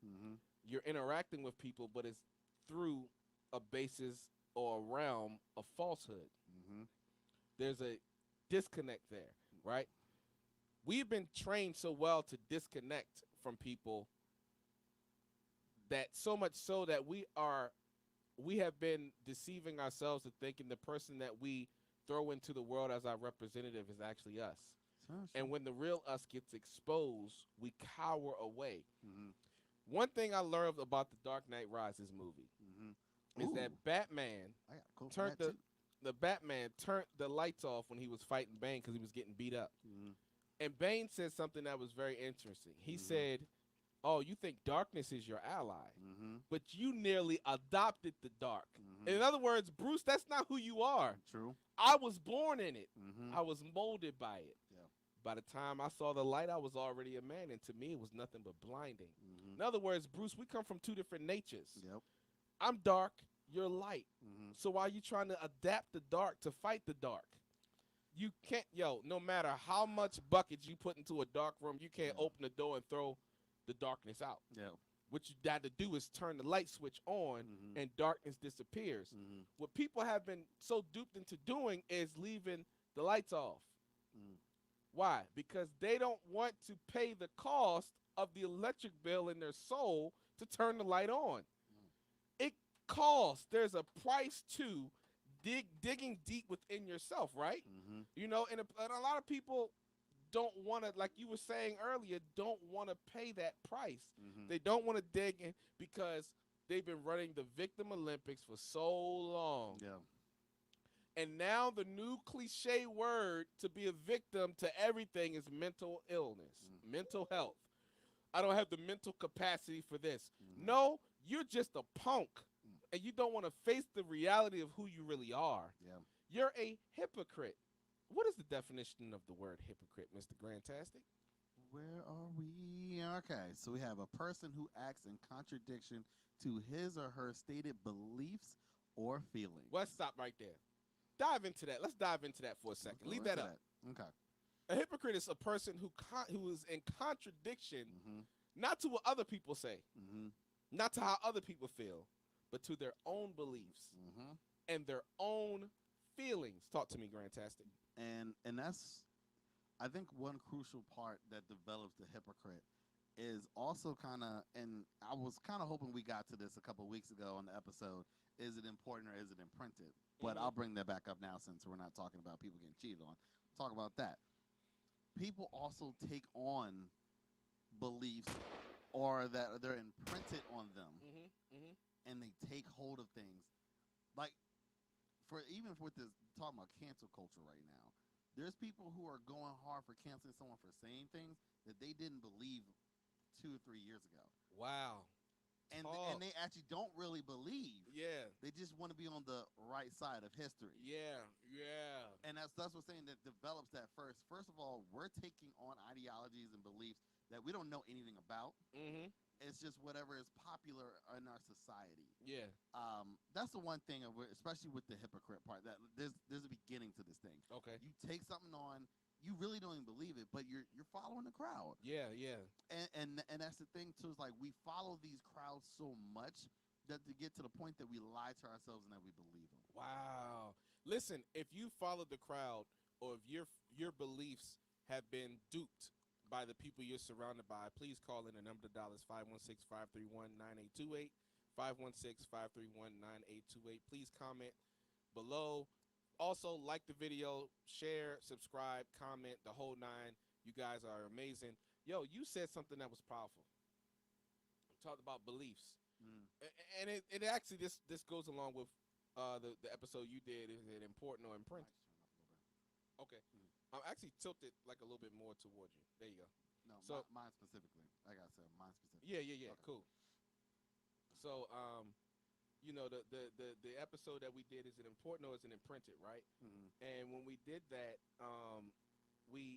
You're interacting with people, but it's through a basis or a realm of falsehood. There's a disconnect there, right? We've been trained so well to disconnect from people that so much so that we have been deceiving ourselves to thinking the person that we throw into the world as our representative is actually us. And when the real us gets exposed, we cower away. Mm-hmm. One thing I learned about the Dark Knight Rises movie Mm-hmm. is that Batman I got cool turned the Batman turned the lights off when he was fighting Bane because he was getting beat up. Mm-hmm. And Bane said something that was very interesting. He Mhm. said, "Oh, you think darkness is your ally, Mm-hmm. but you nearly adopted the dark." Mhm. In other words, Bruce, that's not who you are. True. I was born in it. Mm-hmm. I was molded by it. Yeah. By the time I saw the light, I was already a man, and to me, it was nothing but blinding. Mm-hmm. In other words, Bruce, we come from two different natures. Yep. I'm dark, you're light. Mm-hmm. So why are you trying to adapt the dark to fight the dark? You can't, no matter how much buckets you put into a dark room, you can't Yeah. open the door and throw the darkness out. Yeah. What you got to do is turn the light switch on Mhm. and darkness disappears. Mm-hmm. What people have been so duped into doing is leaving the lights off. Mm. Why? Because they don't want to pay the cost of the electric bill in their soul to turn the light on. It costs. There's a price to digging deep within yourself, right? Mm-hmm. And a lot of people don't want to, like you were saying earlier, don't want to pay that price. Mm-hmm. They don't want to dig in because they've been running the Victim Olympics for so long. Yeah. And now the new cliche word to be a victim to everything is mental illness, mental health. I don't have the mental capacity for this. Mhm. No, you're just a punk, and you don't want to face the reality of who you really are. Yeah. You're a hypocrite. What is the definition of the word hypocrite, Mr. Grantastic? Where are we? Okay, so we have a person who acts in contradiction to his or her stated beliefs or feelings. Well, let's stop right there. Dive into that. Let's dive into that for a second. Leave that up. Okay. A hypocrite is a person who is in contradiction, Mm-hmm. not to what other people say, Mm-hmm. not to how other people feel, but to their own beliefs Mm-hmm. and their own feelings. Talk to me, Grantastic. And that's, I think, one crucial part that develops the hypocrite is also kind of, and I was kind of hoping we got to this a couple weeks ago on the episode, is it important or is it imprinted? But I'll bring that back up now since we're not talking about people getting cheated on. Talk about that. People also take on beliefs or that they're imprinted on them, and they take hold of things. Like, even with this, talking about cancel culture right now, there's people who are going hard for canceling someone for saying things that they didn't believe 2 or 3 years ago. Wow. And Talk. they actually don't really believe. Yeah. They just want to be on the right side of history. Yeah. Yeah. And that's what's saying that develops that first. First of all, we're taking on ideologies and beliefs that we don't know anything about. Mm-hmm. It's just whatever is popular in our society. Yeah. That's the one thing, especially with the hypocrite part, that there's a beginning to this thing. Okay. You take something on, you really don't even believe it, but you're following the crowd. Yeah. Yeah. And that's the thing too. Is like we follow these crowds so much that to get to the point that we lie to ourselves and that we believe them. Wow. Listen, if you follow the crowd or if your beliefs have been duped by the people you're surrounded by, please call in. The number to dial is 516-531-9828. 516-531-9828. Please comment below. Also, like the video, share, subscribe, comment, the whole nine. You guys are amazing. Yo, you said something that was powerful. Talked about beliefs. And it actually, this goes along with the episode you did. Is it important or imprint? Okay. I'm actually tilted like a little bit more towards you. There you go. No, So- mine specifically. Like I said, mine specifically. Yeah. Okay. Cool. So, the episode that we did, is it important or is it imprinted, right? Mm-hmm. And when we did that, we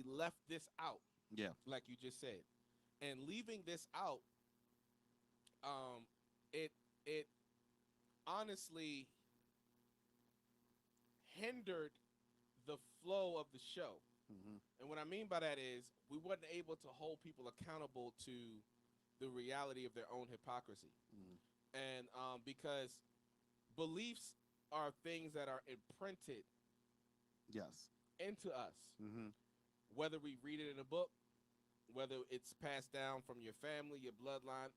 left this out, Yeah. like you just said, and leaving this out, it honestly hindered the flow of the show. Mm-hmm. And what I mean by that is we wasn't able to hold people accountable to the reality of their own hypocrisy. Mm-hmm. And because beliefs are things that are imprinted Yes. into us, Mm-hmm. whether we read it in a book, whether it's passed down from your family, your bloodline.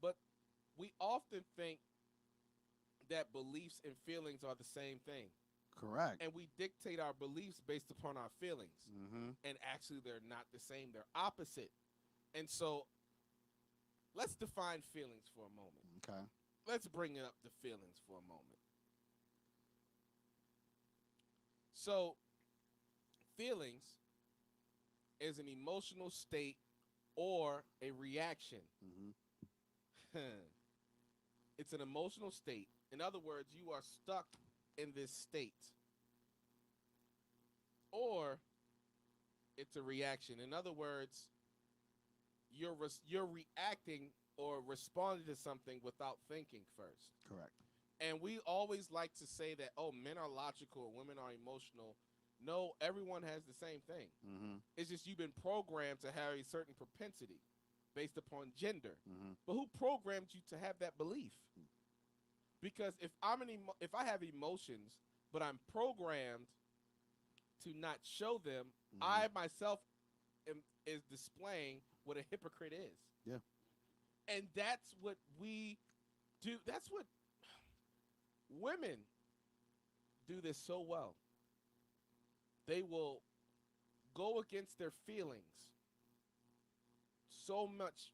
But we often think that beliefs and feelings are the same thing. Correct. And we dictate our beliefs based upon our feelings. And actually, they're not the same. They're opposite. And so let's define feelings for a moment. Okay. Let's bring up the feelings for a moment. So feelings is an emotional state or a reaction. It's an emotional state. In other words, you are stuck in this state. Or it's a reaction. In other words, you're reacting or responding to something without thinking first. Correct. And we always like to say that, oh, men are logical, women are emotional. No, everyone has the same thing. It's just you've been programmed to have a certain propensity based upon gender. But who programmed you to have that belief? Because if I have emotions, but I'm programmed to not show them, I myself is displaying what a hypocrite is. Yeah. And that's what we do. That's what women do this so well. They will go against their feelings so much,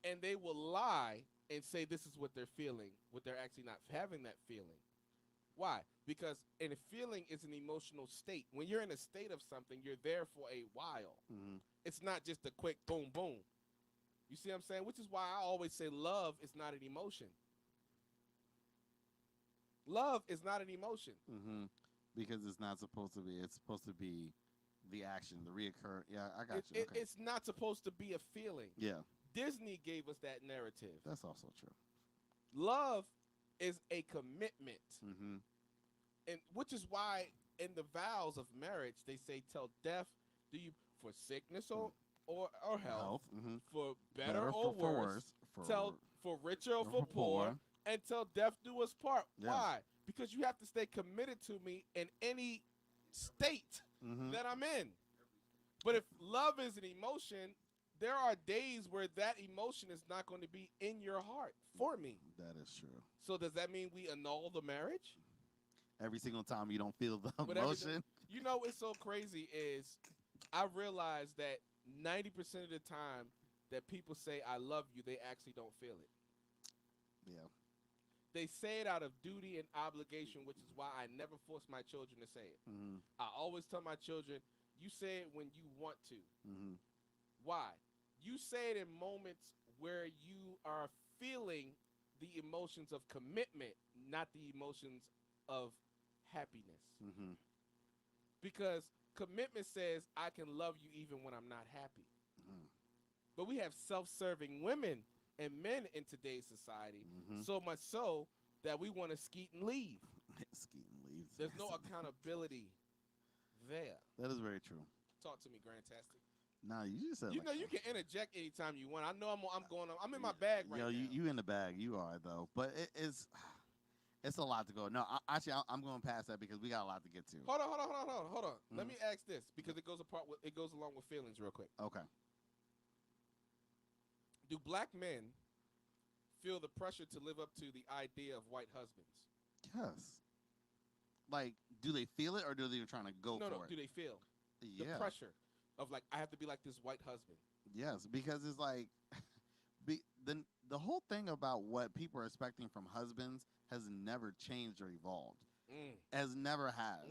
and they will lie and say this is what they're feeling, but they're actually not having that feeling. Why? Because a feeling is an emotional state. When you're in a state of something, you're there for a while. It's not just a quick boom, boom. You see what I'm saying? Which is why I always say love is not an emotion. Love is not an emotion. Because it's not supposed to be. It's supposed to be the action, the reoccur. Yeah, I got you. Okay. It's not supposed to be a feeling. Yeah. Disney gave us that narrative. That's also true. Love is a commitment. Mm-hmm. And which is why in the vows of marriage, they say, till death do you, for sickness or health, Mm-hmm. for better or worse, for richer or for poor, and till death do us part. Yeah. Why? Because you have to stay committed to me in any state that I'm in. But if love is an emotion, there are days where that emotion is not going to be in your heart for me. That is true. So does that mean we annul the marriage? Every single time you don't feel the emotion. You know what's so crazy is I realize that 90% of the time that people say I love you, they actually don't feel it. Yeah. They say it out of duty and obligation, which is why I never force my children to say it. I always tell my children, you say it when you want to. Why? You say it in moments where you are feeling the emotions of commitment, not the emotions of happiness. Because commitment says I can love you even when I'm not happy. But we have self-serving women and men in today's society, so much so that we want to skeet and leave. Skeet and leave. There's no accountability there. That is very true. Talk to me, Grandtastic. Nah, you just said You know you can interject anytime you want. I know I'm in my bag right now. You in the bag. You are though, but it's a lot to go. No, I'm going past that because we got a lot to get to. Hold on. Let me ask this because it goes along with feelings real quick. Okay. Do black men feel the pressure to live up to the idea of white husbands? Yes. Like, do they feel it or do they trying to go for it? No. Do they feel the pressure of like I have to be like this white husband? Yes, because it's like the whole thing about what people are expecting from husbands has never changed or evolved. As never has.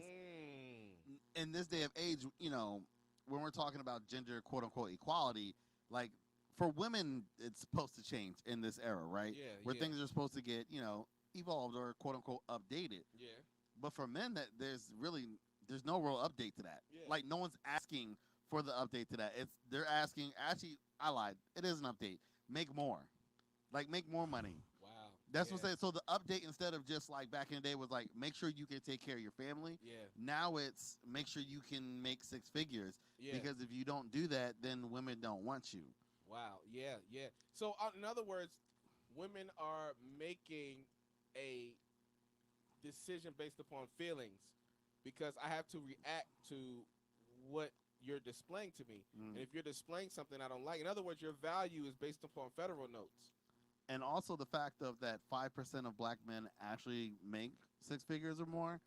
In this day of age, you know, when we're talking about gender quote unquote equality, like for women it's supposed to change in this era, right? Yeah. Where things are supposed to get, you know, evolved or quote unquote updated. Yeah. But for men that there's no real update to that. Yeah. Like no one's asking for the update to that. They're asking, actually, I lied. It is an update. Make more. Like, make more money. Wow. That's what I'm saying. So the update, instead of just like back in the day, was like, make sure you can take care of your family. Yeah. Now it's make sure you can make six figures. Yeah. Because if you don't do that, then women don't want you. Wow. Yeah. So, in other words, women are making a decision based upon feelings because I have to react to what you're displaying to me. And if you're displaying something I don't like, in other words, your value is based upon federal notes. And also the fact of that 5% of black men actually make six figures or more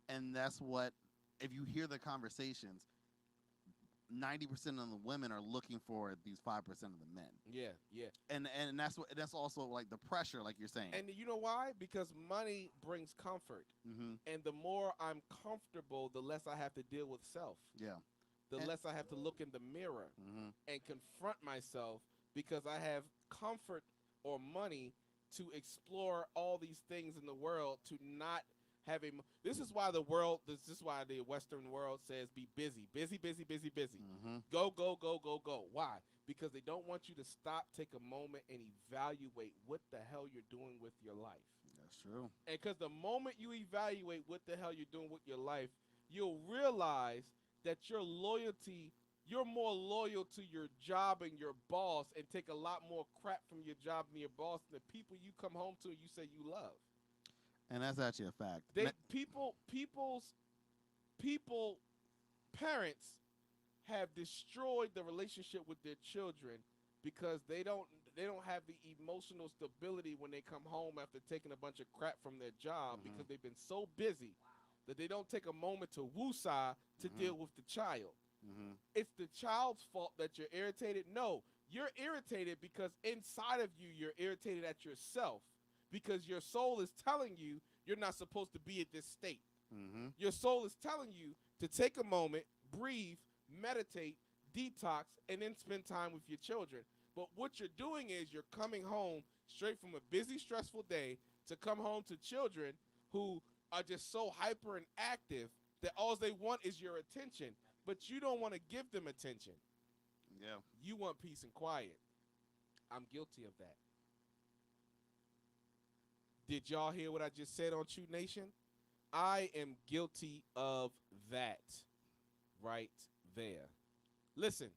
And that's what, if you hear the conversations, 90% of the women are looking for these 5% of the men. Yeah, yeah. And that's also like the pressure, like you're saying. And you know why? Because money brings comfort. Mm-hmm. And the more I'm comfortable, the less I have to deal with self. Yeah. The less I have to look in the mirror and confront myself, because I have comfort or money to explore all these things in the world, to not have a. This is why this is why the Western world says be busy, busy, busy, busy, busy. Go, go, go, go, go. Why? Because they don't want you to stop, take a moment, and evaluate what the hell you're doing with your life. That's true. And because the moment you evaluate what the hell you're doing with your life, you'll realize that you're more loyal to your job and your boss, and take a lot more crap from your job and your boss than the people you come home to and you say you love. And that's actually a fact. Parents have destroyed the relationship with their children because they don't have the emotional stability when they come home after taking a bunch of crap from their job, because they've been so busy that they don't take a moment to woosah to deal with the child. It's the child's fault that you're irritated. No, you're irritated because inside of you, you're irritated at yourself, because your soul is telling you you're not supposed to be at this state. Your soul is telling you to take a moment, breathe, meditate, detox, and then spend time with your children. But what you're doing is you're coming home straight from a busy, stressful day to come home to children who are just so hyper and active that all they want is your attention. But you don't want to give them attention. Yeah. You want peace and quiet. I'm guilty of that. Did y'all hear what I just said on True Nation? I am guilty of that right there. Listen,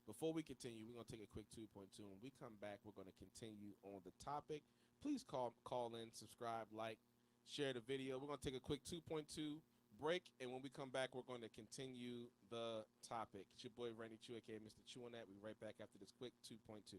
before we continue, we're going to take a quick 2.2. When we come back, we're going to continue on the topic. Please call in, subscribe, like, share the video. We're going to take a quick 2.2 break, and when we come back, we're going to continue the topic. It's your boy, Randy Chew, a.k.a. Mr. Chew on that. We'll be right back after this quick 2.2.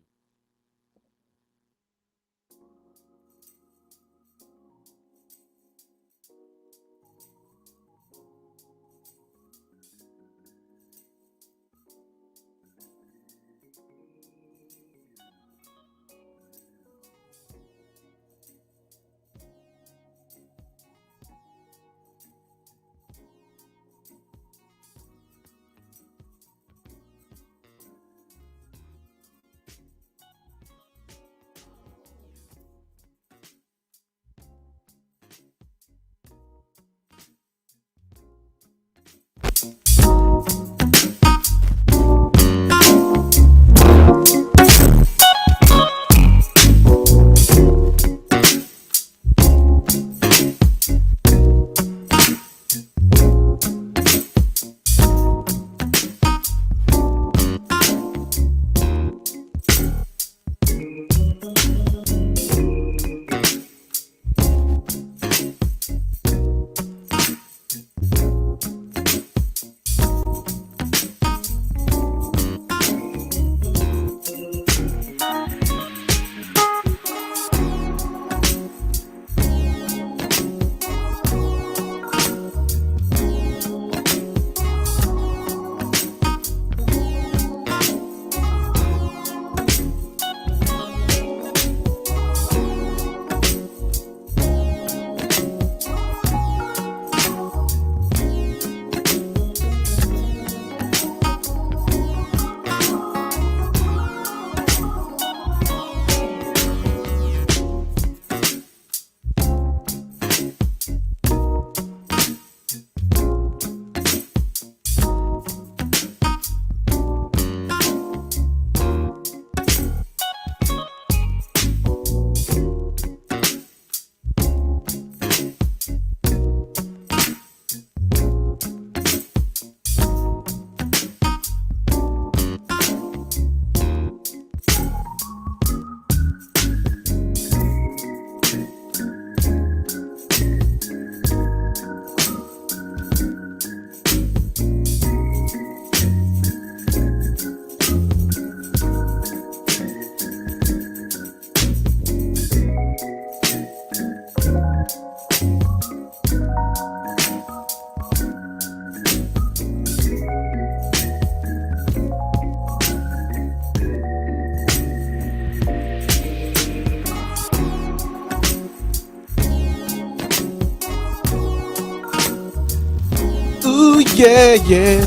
Yeah, yeah.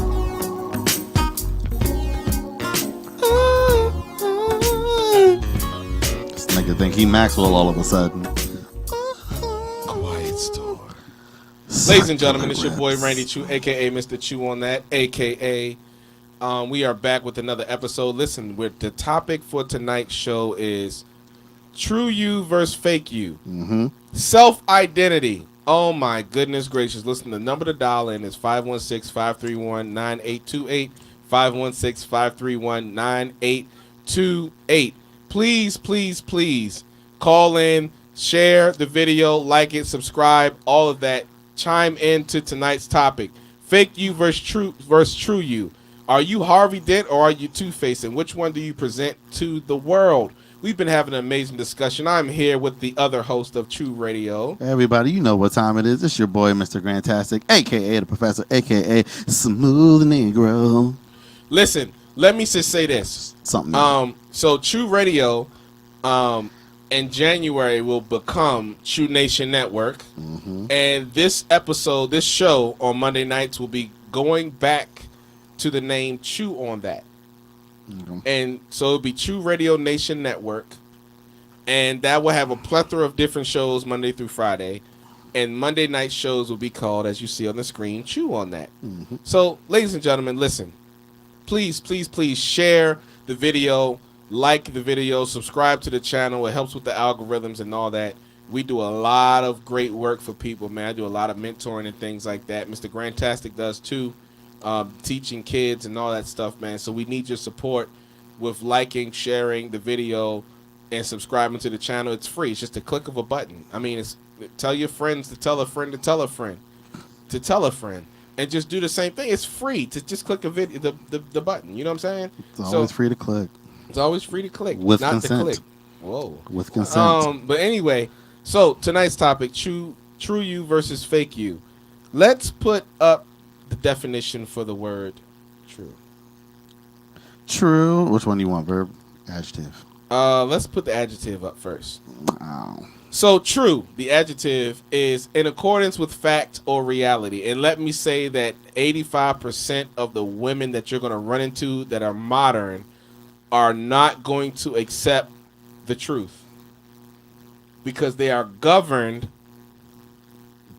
This nigga think he Maxwell all of a sudden. Quiet Storm. Ladies and gentlemen, it's your boy Randy Chew, a.k.a. Mr. Chew on that, a.k.a. We are back with another episode. Listen, the topic for tonight's show is true you versus fake you. Mm-hmm. Self-identity. Oh, my goodness gracious. Listen, the number to dial in is 516-531-9828, 516-531-9828. Please, please, please call in, share the video, like it, subscribe, all of that. Chime into tonight's topic. Fake you versus true you. Are you Harvey Dent or are you Two-Face? And which one do you present to the world? We've been having an amazing discussion. I'm here with the other host of True Radio. Hey everybody, you know what time it is. It's your boy, Mr. Grantastic, a.k.a. the Professor, a.k.a. Smooth Negro. Listen, let me just say this. So True Radio in January will become True Nation Network. Mm-hmm. And this show on Monday nights will be going back to the name Chew on that. Mm-hmm. And so it'll be True Radio Nation Network. And that will have a plethora of different shows Monday through Friday. And Monday night shows will be called, as you see on the screen, Chew on that. Mm-hmm. So, ladies and gentlemen, listen. Please, please, please share the video, like the video, subscribe to the channel. It helps with the algorithms and all that. We do a lot of great work for people, man. I do a lot of mentoring and things like that. Mr. Grantastic does too. Teaching kids and all that stuff, man. So we need your support with liking, sharing the video, and subscribing to the channel. It's free. It's just a click of a button. I mean, it's tell your friends to tell a friend to tell a friend to tell a friend, and just do the same thing. It's free to just click a video, the button. You know what I'm saying? It's always free to click. It's always free to click with not consent. To click. Whoa. With consent. But anyway, so tonight's topic: true you versus fake you. Let's put up the definition for the word true. True. Which one do you want? Verb? Adjective? Let's put the adjective up first. Wow. So true, the adjective, is in accordance with fact or reality. And let me say that 85% of the women that you're going to run into that are modern are not going to accept the truth because they are governed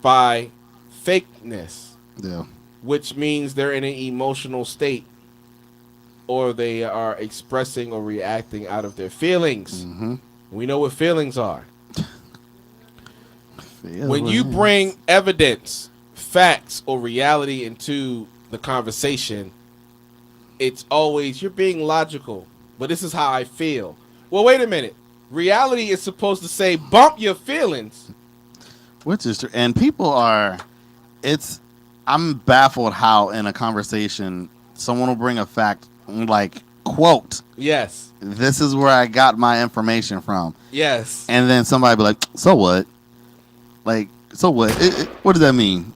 by fakeness. Yeah. Which means they're in an emotional state or they are expressing or reacting out of their feelings. Mm-hmm. We know what feelings are. Feelings. When you bring evidence, facts, or reality into the conversation, it's always, you're being logical, but this is how I feel. Well, wait a minute. Reality is supposed to say, bump your feelings. Which is true. And people are, I'm baffled how in a conversation someone will bring a fact like, quote, yes, this is where I got my information from. Yes. And then somebody be like, so what? Like, so what? What does that mean?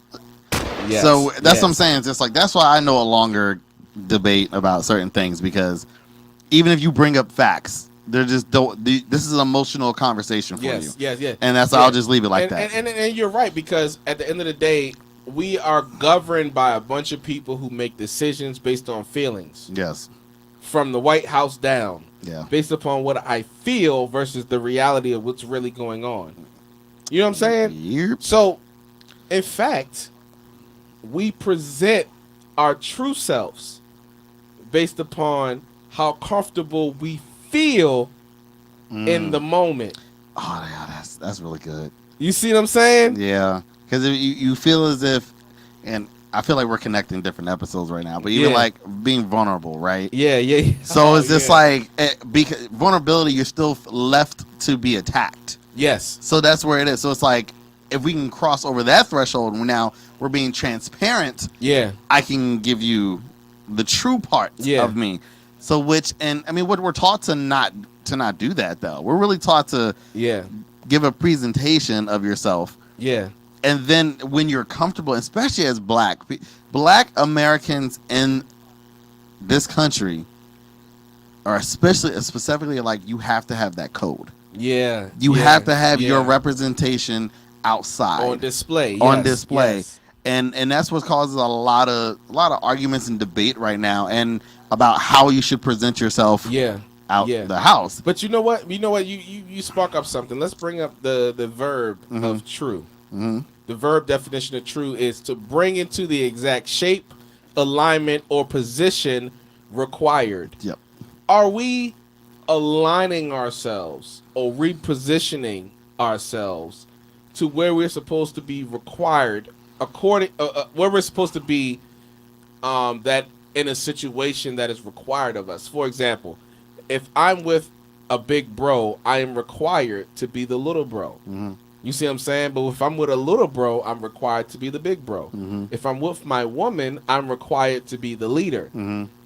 Yes. So that's what I'm saying. It's just like, that's why I no longer debate about certain things, because even if you bring up facts, they're just this is an emotional conversation for you. Yes. And that's I'll just leave it like that. And you're right, because at the end of the day, we are governed by a bunch of people who make decisions based on feelings. Yes. From the White House down. Yeah. Based upon what I feel versus the reality of what's really going on. You know what I'm saying? Yep. So, in fact, we present our true selves based upon how comfortable we feel in the moment. Oh, yeah, that's really good. You see what I'm saying? Yeah. Because you feel as if, and I feel like we're connecting different episodes right now, but even like being vulnerable, right? Yeah. So it's just like, because vulnerability, you're still left to be attacked. Yes. So that's where it is. So it's like, if we can cross over that threshold, now we're being transparent. Yeah. I can give you the true parts of me. So and I mean, we're taught to not do that though. We're really taught to give a presentation of yourself. Yeah. And then when you're comfortable, especially as black Americans in this country are specifically like, you have to have that code. You have to have your representation outside on display. On display. Yes. and that's what causes a lot of arguments and debate right now, and about how you should present yourself out the house. But you know what? You spark up something. Let's bring up the verb of true. The verb definition of true is to bring into the exact shape, alignment, or position required. Yep. Are we aligning ourselves or repositioning ourselves to where we're supposed to be required, according where we're supposed to be, that in a situation that is required of us? For example, if I'm with a big bro, I am required to be the little bro. You see what I'm saying? But if I'm with a little bro, I'm required to be the big bro. If I'm with my woman, I'm required to be the leader.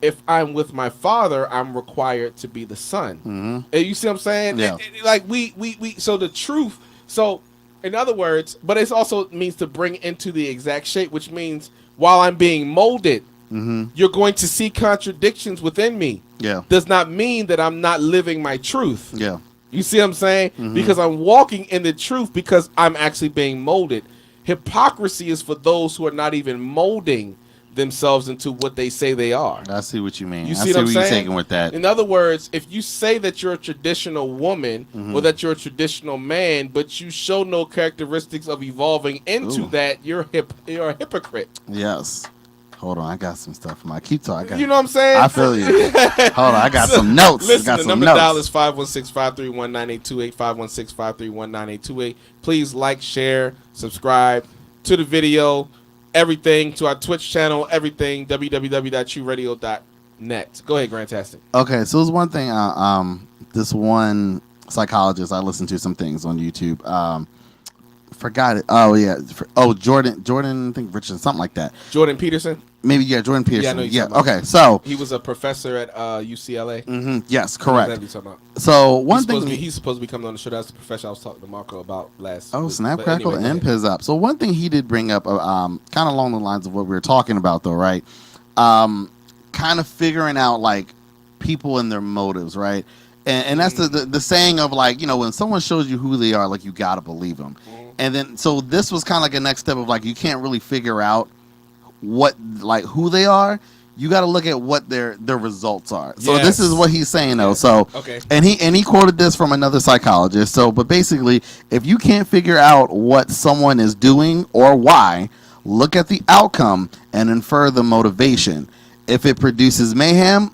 If I'm with my father, I'm required to be the son. And you see what I'm saying? Yeah. Like we so the truth. So in other words, but it also means to bring into the exact shape, which means while I'm being molded, you're going to see contradictions within me. Yeah. Does not mean that I'm not living my truth. Yeah. You see what I'm saying? Because I'm walking in the truth because I'm actually being molded. Hypocrisy is for those who are not even molding themselves into what they say they are. I see what you mean. You I see see what I'm where you're saying? taking with that. In other words, if you say that you're a traditional woman or that you're a traditional man, but you show no characteristics of evolving into that, you're a hypocrite. Yes. Hold on, I got some stuff. Keep talking. You know what I'm saying? I feel you. Hold on, I got some notes. Listen, got the some number notes. to dial is 516-531-9828, 516-531-9828. Please like, share, subscribe to the video, everything, to our Twitch channel, everything, www.trueradio.net. Go ahead, Grandtastic. Okay, so there's one thing, this one psychologist, I listened to some things on YouTube. Forgot it. Oh, yeah. Jordan, I think Richardson, something like that. Jordan Peterson? Maybe, yeah, Jordan Peterson. Yeah, I know you're talking about. Okay, so. He was a professor at UCLA. Yes, correct. What are you talking about? So, He's supposed to be coming on the show. That's the professor I was talking to Marco about last Oh, week. snap, But crackle, anyway, and piz up. So, one thing he did bring up, kind of along the lines of what we were talking about, though, right? Kind of figuring out, like, people and their motives, right? And that's the saying of, like, you know, when someone shows you who they are, like, you got to believe them. And then, so this was kind of like a next step of, like, you can't really figure out who they are. You got to look at what their results are. So this is what he's saying, though. So, okay. And he quoted this from another psychologist. So, but basically, if you can't figure out what someone is doing or why, look at the outcome and infer the motivation. If it produces mayhem,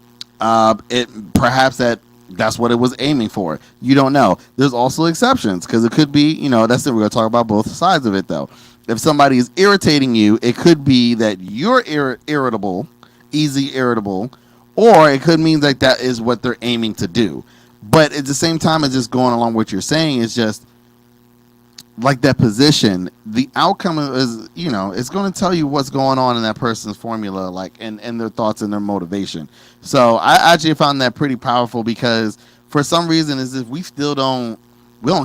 that's what it was aiming for. You don't know. There's also exceptions, because it could be, you know, that's it. We're going to talk about both sides of it, though. If somebody is irritating you, it could be that you're irritable, easy irritable, or it could mean that that is what they're aiming to do. But at the same time, it's just going along with what you're saying is just like that position. The outcome is, you know, it's going to tell you what's going on in that person's formula, like, and their thoughts and their motivation. So I actually found that pretty powerful, because for some reason is if we don't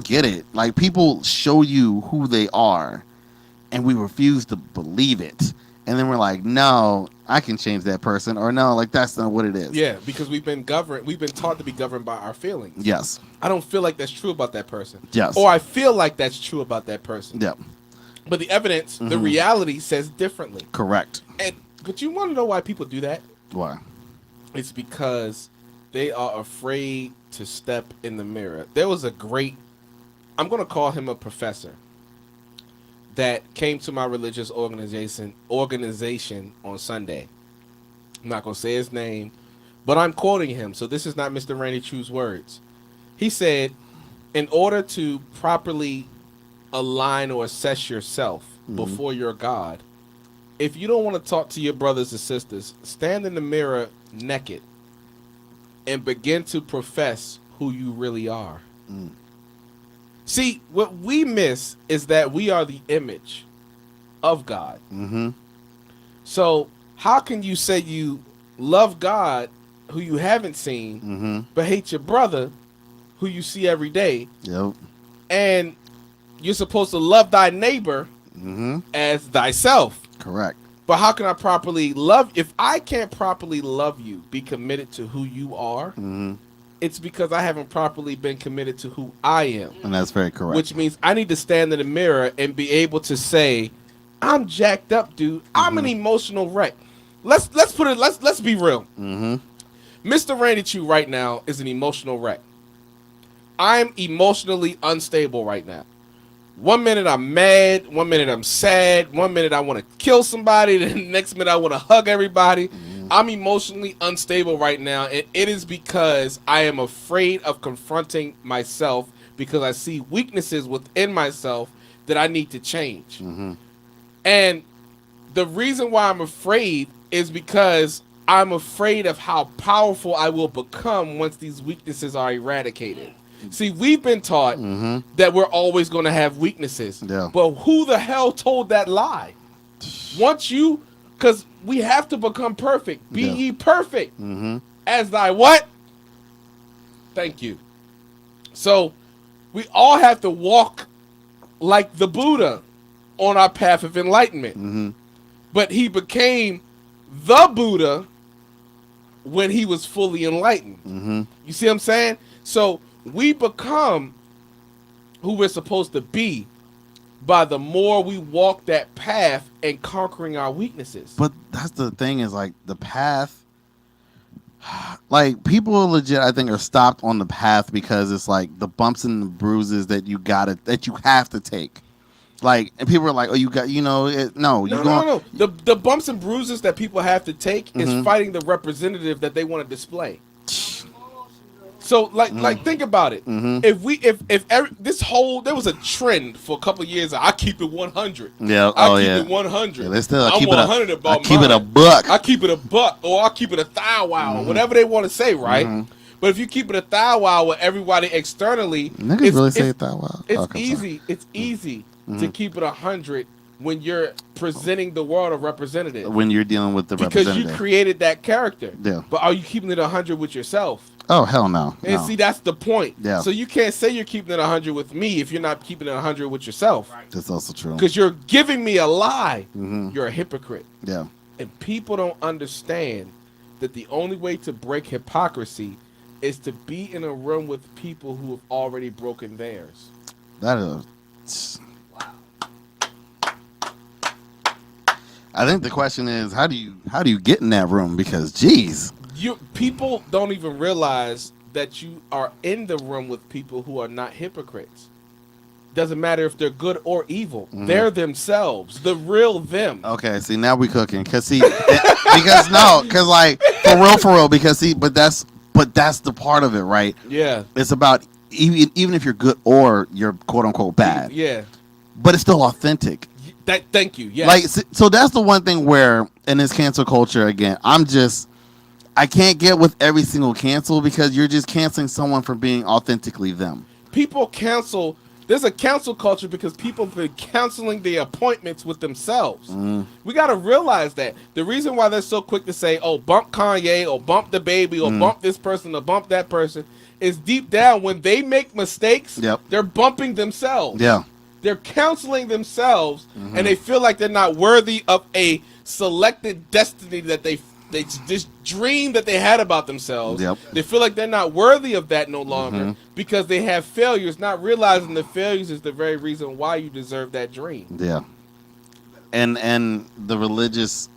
get it. Like, people show you who they are and we refuse to believe it. And then we're like, no, I can change that person, or no, like, that's not what it is. Yeah, because we've been taught to be governed by our feelings. Yes. I don't feel like that's true about that person. Yes. Or I feel like that's true about that person. Yep. But the evidence, the reality says differently. Correct. But you want to know why people do that? Why? It's because they are afraid to step in the mirror. There was a great, I'm going to call him a professor, that came to my religious organization on Sunday. I'm not going to say his name, but I'm quoting him. So this is not Mr. Randy True's words. He said, in order to properly align or assess yourself before your God, if you don't want to talk to your brothers and sisters, stand in the mirror naked and begin to profess who you really are. See, what we miss is that we are the image of God. So how can you say you love God who you haven't seen, but hate your brother who you see every day? Yep. And you're supposed to love thy neighbor as thyself. Correct. But how can I properly love? If I can't properly love you, be committed to who you are, it's because I haven't properly been committed to who I am. And that's very correct. Which means I need to stand in the mirror and be able to say, I'm jacked up, dude. I'm an emotional wreck. Let's put it. Let's be real. Mr. Randy Chu right now is an emotional wreck. I'm emotionally unstable right now. 1 minute I'm mad, 1 minute I'm sad, 1 minute I want to kill somebody, the next minute I want to hug everybody. I'm emotionally unstable right now, and it is because I am afraid of confronting myself because I see weaknesses within myself that I need to change. And the reason why I'm afraid is because I'm afraid of how powerful I will become once these weaknesses are eradicated. See, we've been taught that we're always going to have weaknesses. Yeah. But who the hell told that lie? Once you, because we have to become perfect. Be ye perfect. As thy what? Thank you. So we all have to walk like the Buddha on our path of enlightenment. But he became the Buddha when he was fully enlightened. You see what I'm saying? So we become who we're supposed to be by the more we walk that path and conquering our weaknesses. But that's the thing is like the path. Like people legit, I think, are stopped on the path because it's like the bumps and the bruises that you have to take. Like, and people are like, "Oh, you got, no." The bumps and bruises that people have to take is fighting the representative that they want to display. So, like, think about it. There was a trend for a couple of years. I keep it 100. Yeah, I keep it 100. Yeah, they still I'm keep 100 it about I keep mine. it a buck. I keep it a buck, or I keep it a thou wow, whatever they want to say, right? But if you keep it a thou wow with everybody externally, niggas really say thou wow. It's easy. It's easy to keep it 100 when you're presenting the world a representative. When you're dealing with the because representative, you created that character. Yeah. But are you keeping it 100 with yourself? Oh, hell no. And see, that's the point. Yeah. So you can't say you're keeping it 100 with me if you're not keeping it 100 with yourself. That's also true. Because you're giving me a lie. You're a hypocrite. Yeah. And people don't understand that the only way to break hypocrisy is to be in a room with people who have already broken theirs. That is... I think the question is, how do you get in that room? Because, geez. People don't even realize that you are in the room with people who are not hypocrites. Doesn't matter if they're good or evil. They're themselves, the real them. Okay, see, now we cooking. Because like, for real, because see, but that's the part of it, right? Yeah. It's about, even if you're good or you're quote unquote bad. Yeah. But it's still authentic. Thank you. Yeah. Like, so that's the one thing where in this cancel culture, again, I can't get with every single cancel because you're just canceling someone for being authentically them. People cancel. There's a cancel culture because people have been canceling their appointments with themselves. We got to realize that. The reason why they're so quick to say, oh, bump Kanye or bump the baby or bump this person or bump that person is deep down when they make mistakes, they're bumping themselves. Yeah. They're counseling themselves and they feel like they're not worthy of a selected destiny that they this dream that they had about themselves. They feel like they're not worthy of that no longer because they have failures, not realizing the failures is the very reason why you deserve that dream. Yeah. And the religious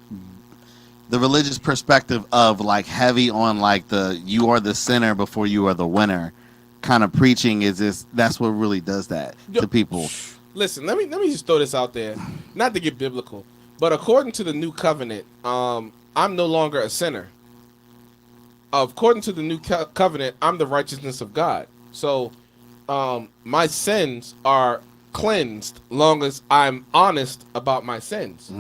perspective of like heavy on like you are the sinner before you are the winner kind of preaching that's what really does that to people. Listen, let me just throw this out there, not to get biblical, but according to the new covenant, I'm no longer a sinner. According to the new covenant, I'm the righteousness of God. So my sins are cleansed long as I'm honest about my sins.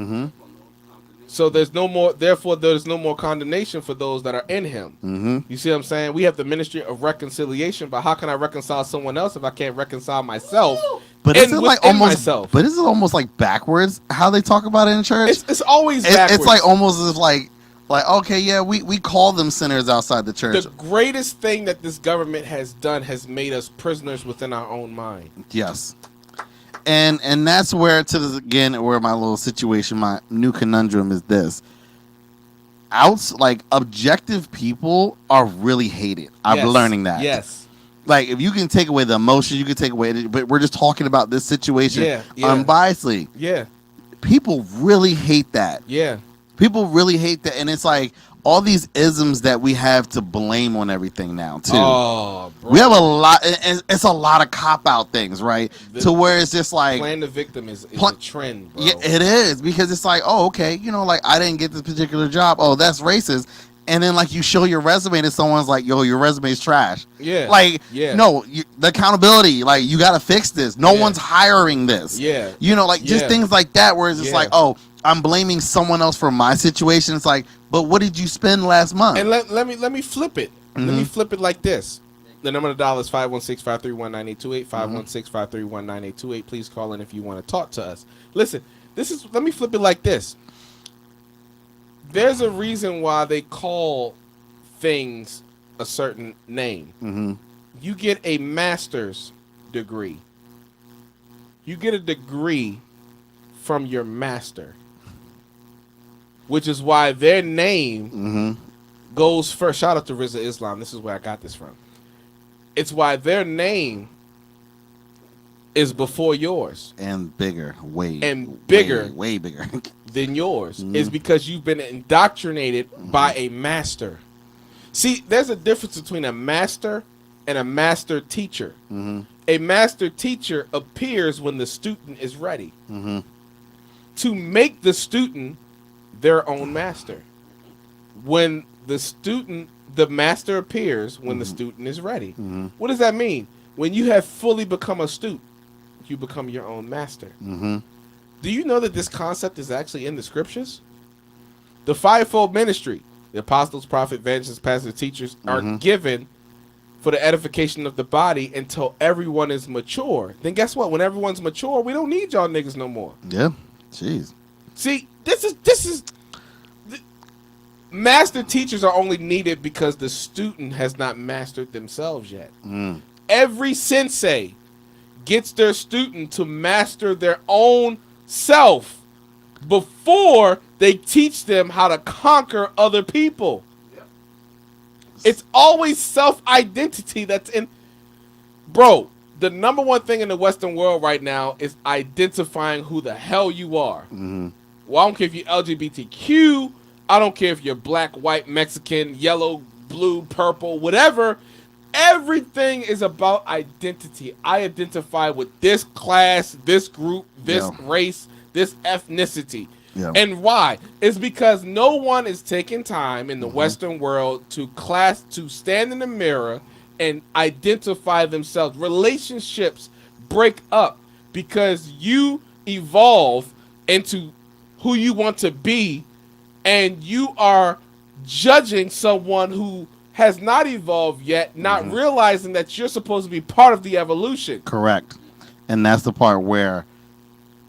So there's no more, therefore there's no more condemnation for those that are in him. You see what I'm saying? We have the ministry of reconciliation, but how can I reconcile someone else if I can't reconcile myself? But is it like almost myself? But is it almost like backwards how they talk about it in church? It's always backwards. It's like almost as if like okay, yeah, we call them sinners outside the church. The greatest thing that this government has done has made us prisoners within our own mind. Yes. And that's where where my little situation, my new conundrum is this. Like objective people are really hated. I'm learning that. Yes. Like if you can take away the emotion, you can take away it, but we're just talking about this situation unbiasedly. Yeah. people really hate that. Yeah. People really hate that, and it's like all these isms that we have to blame on everything now too. Oh, bro. We have a lot, and it's a lot of cop out things, right? To where it's just like playing the victim is a trend, bro. Yeah, it is, because it's like, oh, okay, like I didn't get this particular job. Oh, that's racist. And then like you show your resume to someone's like, yo, your resume's trash. Yeah. Like, yeah. No, the accountability, like you got to fix this. No one's hiring this. Yeah. Like just things like that, where it's just like, oh, I'm blaming someone else for my situation. It's like, but what did you spend last month? And let me flip it. Let me flip it like this. The number to dial is 516-531-9828, 516-531-9828. Please call in if you want to talk to us. Listen, let me flip it like this. There's a reason why they call things a certain name. You get a master's degree. You get a degree from your master, which is why their name goes first. Shout out to Rizza Islam. This is where I got this from. It's why their name is before yours. And bigger, way bigger than yours. Is because you've been indoctrinated by a master. See, there's a difference between a master and a master teacher. A master teacher appears when the student is ready to make the student their own master. When the master appears when the student is ready. What does that mean? When you have fully become a student, you become your own master. Do you know that this concept is actually in the scriptures? The fivefold ministry, the apostles, prophets, evangelists, pastors, teachers, are given for the edification of the body until everyone is mature. Then guess what? When everyone's mature, we don't need y'all niggas no more. Yeah. Jeez. See, this is master teachers are only needed because the student has not mastered themselves yet. Every sensei gets their student to master their own self before they teach them how to conquer other people. It's always self-identity that's in. Bro, the number one thing in the Western world right now is identifying who the hell you are. Well, I don't care if you're LGBTQ. I don't care if you're black, white, Mexican, yellow, blue, purple, whatever. Everything is about identity. I identify with this class, this group, this race, this ethnicity. And why? It's because no one is taking time in the Western world to stand in the mirror and identify themselves. Relationships break up because you evolve into who you want to be, and you are judging someone who has not evolved yet, not realizing that you're supposed to be part of the evolution. Correct. And that's the part where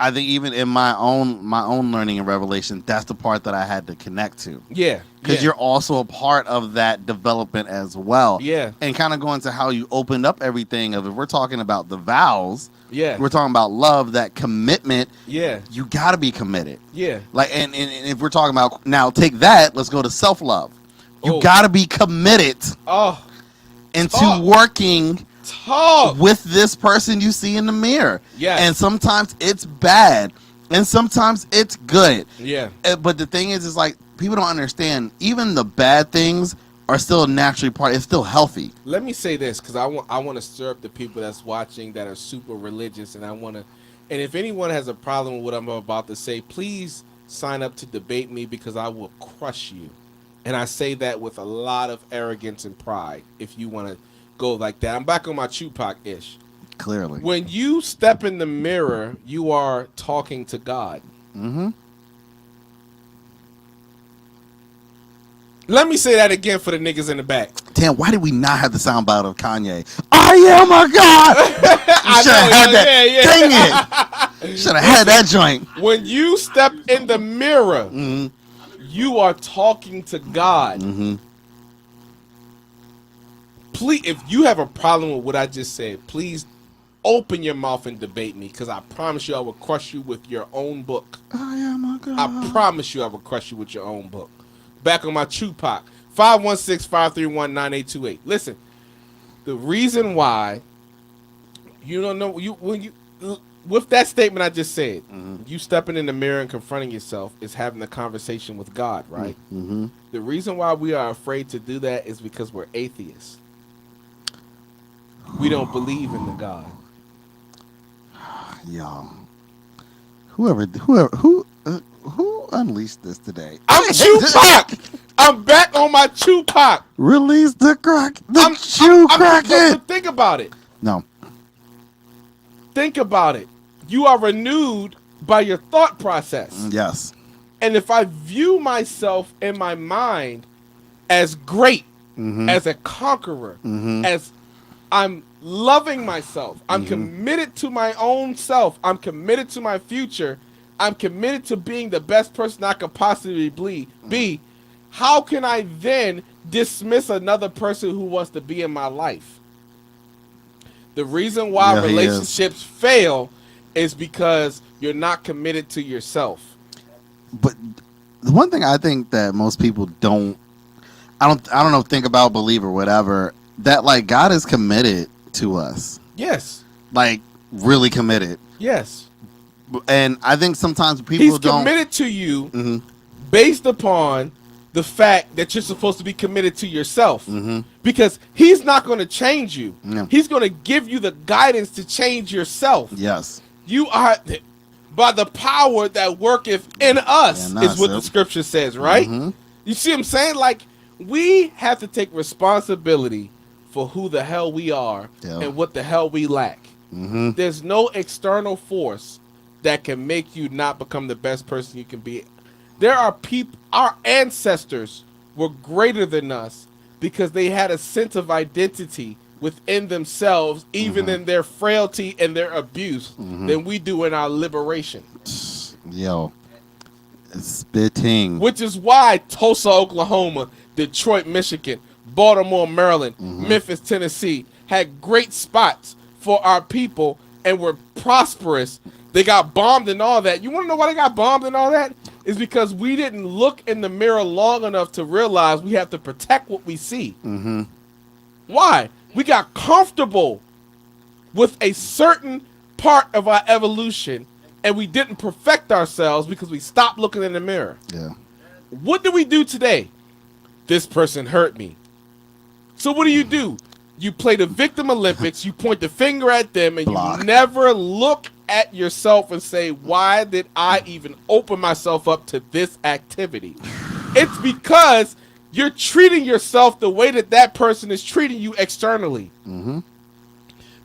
I think even in my own learning and revelation, that's the part that I had to connect to. Yeah. Because you're also a part of that development as well. Yeah. And kind of going to how you opened up everything of, if we're talking about the vows, yeah, we're talking about love, that commitment. Yeah. You got to be committed. Yeah. Like, and if we're talking about, now take that, let's go to self-love. You got to be committed into working with this person you see in the mirror. Yeah. And sometimes it's bad and sometimes it's good. Yeah. But the thing is like, people don't understand, even the bad things are still naturally part. It's still healthy. Let me say this, because I want to stir up the people that's watching that are super religious, and and if anyone has a problem with what I'm about to say, please sign up to debate me, because I will crush you. And I say that with a lot of arrogance and pride. If you want to go like that, I'm back on my Tupac-ish. Clearly, when you step in the mirror, you are talking to God. Let me say that again for the niggas in the back. Damn, why did we not have the soundbite of Kanye? I am a God. You should have had that. Dang it. Should have had that joint. When you step in the mirror, you are talking to God. Please, if you have a problem with what I just said, please open your mouth and debate me, because I promise you I will crush you with your own book. I am a God. I promise you I will crush you with your own book. Back on my Tupac, 516-531-9828. Listen, the reason why you don't know, with that statement I just said, you stepping in the mirror and confronting yourself is having a conversation with God, right? Mm-hmm. The reason why we are afraid to do that is because we're atheists. We don't believe in the God. Y'all, who unleashed this today? I'm Tupac. I'm back on my Tupac. Release the crack. But think about it. No. Think about it. You are renewed by your thought process. Yes. And if I view myself in my mind as great, as a conqueror, as I'm loving myself, I'm committed to my own self, I'm committed to my future, I'm committed to being the best person I could possibly be, how can I then dismiss another person who wants to be in my life? The reason why relationships fail is because you're not committed to yourself. But the one thing I think that most people don't know, think about, believe, or whatever, that like God is committed to us. Yes. Like really committed. Yes. And I think sometimes people don't. He's committed to you based upon the fact that you're supposed to be committed to yourself. Because he's not going to change you. Yeah. He's going to give you the guidance to change yourself. Yes. You are, by the power that worketh in us, is what the scripture says, right? You see what I'm saying? Like, we have to take responsibility for who the hell we are and what the hell we lack. There's no external force that can make you not become the best person you can be. There are people, our ancestors were greater than us because they had a sense of identity within themselves, even in their frailty and their abuse, than we do in our liberation. Yo, spitting. Which is why Tulsa, Oklahoma, Detroit, Michigan, Baltimore, Maryland, Memphis, Tennessee had great spots for our people and were prosperous. They got bombed and all that. You want to know why they got bombed and all that? It's because we didn't look in the mirror long enough to realize we have to protect what we see. Why? We got comfortable with a certain part of our evolution and we didn't perfect ourselves because we stopped looking in the mirror. Yeah. What do we do today? This person hurt me. So what do? You play the victim Olympics, you point the finger at them, and you never look at yourself and say, why did I even open myself up to this activity? It's because you're treating yourself the way that person is treating you externally.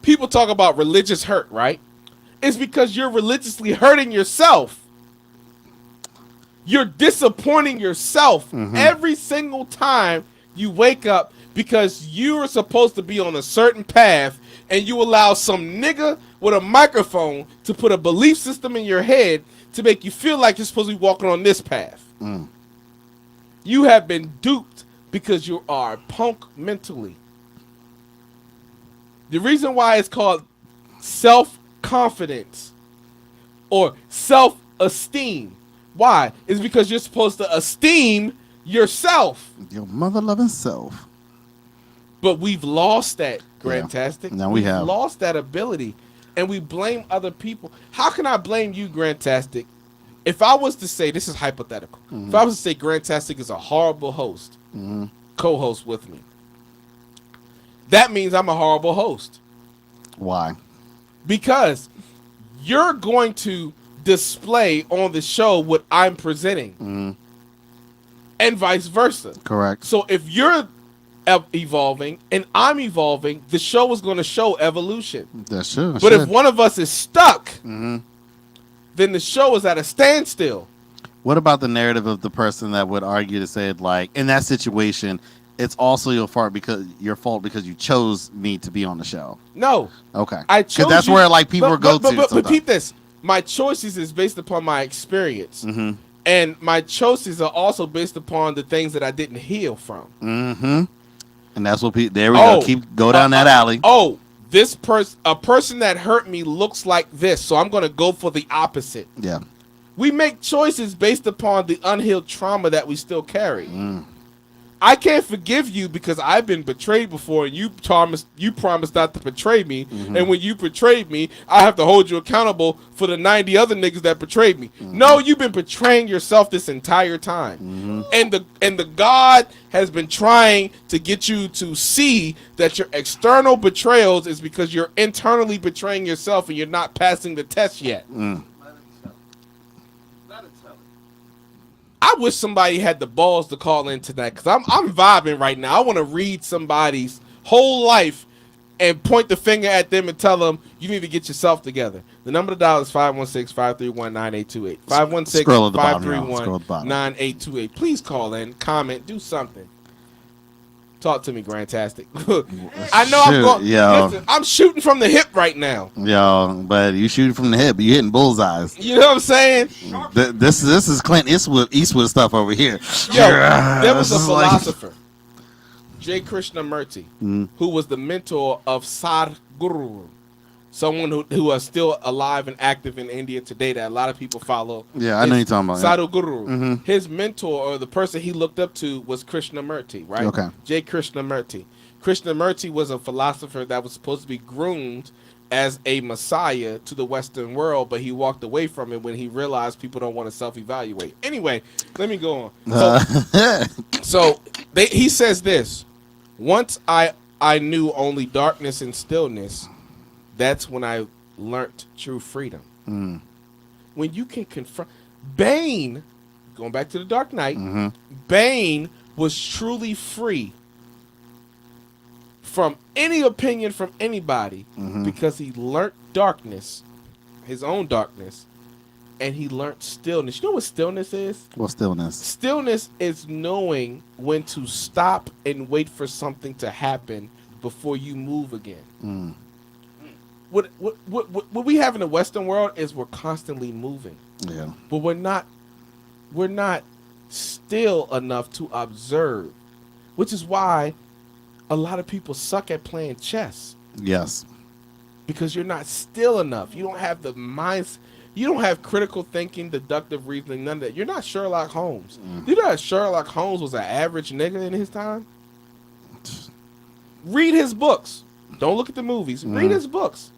People talk about religious hurt, right? It's because you're religiously hurting yourself. You're disappointing yourself every single time you wake up because you are supposed to be on a certain path and you allow some nigga with a microphone to put a belief system in your head to make you feel like you're supposed to be walking on this path. You have been duped because you are punk mentally. The reason why it's called self-confidence or self-esteem. Why? It's because you're supposed to esteem yourself. Your mother-loving self. But we've lost that, Grantastic. Now we've lost that ability, and we blame other people. How can I blame you, Grantastic? If I was to say, this is hypothetical, if I was to say Grantastic is a horrible host, co-host with me, that means I'm a horrible host. Why? Because you're going to display on the show what I'm presenting, and vice versa. Correct. So if you're evolving and I'm evolving, the show is going to show evolution. That's true. But if one of us is stuck, then the show is at a standstill. What about the narrative of the person that would argue to say, like, in that situation, it's also your fault because you chose me to be on the show? No. Okay. I chose. Because that's where like people go to. But peep this. My choices is based upon my experience. And my choices are also based upon the things that I didn't heal from. And that's what there we go. Go down that alley. A person that hurt me looks like this, so I'm going to go for the opposite. Yeah. We make choices based upon the unhealed trauma that we still carry. I can't forgive you because I've been betrayed before, and you promised not to betray me. And when you betrayed me, I have to hold you accountable for the 90 other niggas that betrayed me. No, you've been betraying yourself this entire time. And the God has been trying to get you to see that your external betrayals is because you're internally betraying yourself, and you're not passing the test yet. I wish somebody had the balls to call in tonight, because I'm vibing right now. I want to read somebody's whole life and point the finger at them and tell them you need to get yourself together. The number to dial is 516-531-9828. 516-531-9828. Please call in, comment, do something. Talk to me, Grandtastic. I know I'm going. Listen, I'm shooting from the hip right now. Yo, but you shooting from the hip, you hitting bullseyes. You know what I'm saying? This is Clint Eastwood stuff over here. Yo, there was a philosopher, J. Krishnamurti, who was the mentor of Sadhguru, someone who is still alive and active in India today that a lot of people follow. Yeah, I know you're talking about. Sadhguru. His mentor, or the person he looked up to, was Krishnamurti, right? Okay. J. Krishnamurti. Krishnamurti was a philosopher that was supposed to be groomed as a messiah to the Western world, but he walked away from it when he realized people don't want to self-evaluate. Anyway, let me go on. He says this: once I knew only darkness and stillness, that's when I learned true freedom. When you can confront Bane, going back to the Dark Knight, Bane was truly free from any opinion from anybody because he learned darkness, his own darkness, and he learned stillness. You know what stillness is? What stillness? Stillness is knowing when to stop and wait for something to happen before you move again. What we have in the Western world is we're constantly moving. Yeah. But we're not still enough to observe, which is why a lot of people suck at playing chess. Yes. Because you're not still enough. You don't have the minds. You don't have critical thinking, deductive reasoning, none of that. You're not Sherlock Holmes. You know that Sherlock Holmes was an average nigga in his time? Read his books. Don't look at the movies. Read his books.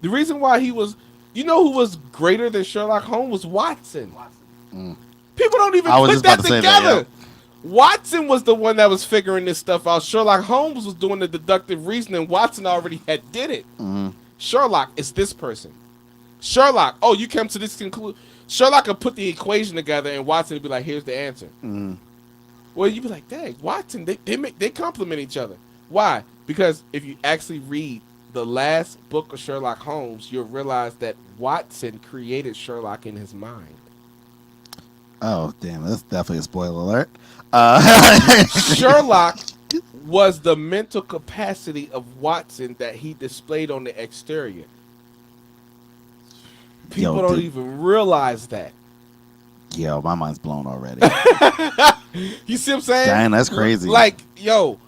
The reason why he was, you know who was greater than Sherlock Holmes was Watson. People don't even put that together. Watson was the one that was figuring this stuff out. Sherlock Holmes was doing the deductive reasoning. Watson already had did it. Sherlock is this person. Sherlock, oh, you came to this conclusion. Sherlock could put the equation together, and Watson would be like, here's the answer. Well, you'd be like, dang, Watson, they complement each other. Why? Because if you actually read the last book of Sherlock Holmes, you'll realize that Watson created Sherlock in his mind. Oh, damn, that's definitely a spoiler alert. Sherlock was the mental capacity of Watson that he displayed on the exterior. People don't even realize that. Yo, my mind's blown already. You see what I'm saying? Dang, that's crazy. Like, yo,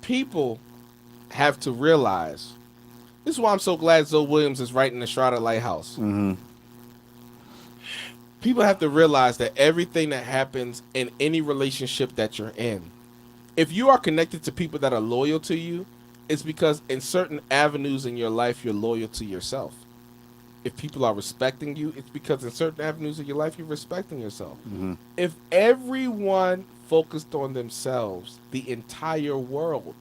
people have to realize. This is why I'm so glad Zoe Williams is writing The Shrouded Lighthouse. People have to realize that everything that happens in any relationship that you're in, if you are connected to people that are loyal to you, it's because in certain avenues in your life, you're loyal to yourself. If people are respecting you, it's because in certain avenues of your life, you're respecting yourself. If everyone focused on themselves, the entire world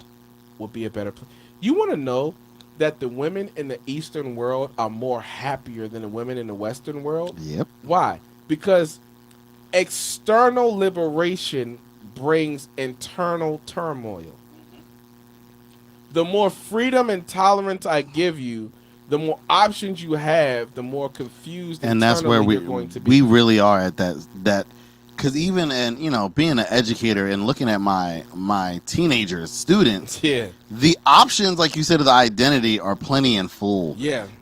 would be a better place. You want to know that the women in the Eastern world are more happier than the women in the Western world? Yep. Why? Because external liberation brings internal turmoil. The more freedom and tolerance I give you, the more options you have, the more confused and that's where you're going to be. We really are at that because even in being an educator and looking at my teenagers, students, the options, like you said, of the identity are plenty and full.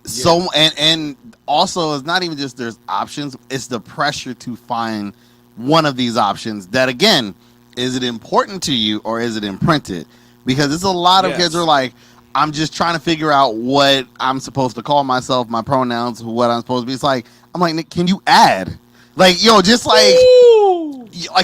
So and also it's not even just there's options, it's the pressure to find one of these options that, again, is it important to you or is it imprinted? Because it's a lot of kids are like, I'm just trying to figure out what I'm supposed to call myself, my pronouns, what I'm supposed to be. It's like, I'm like, Nick, can you add? Like, yo, just like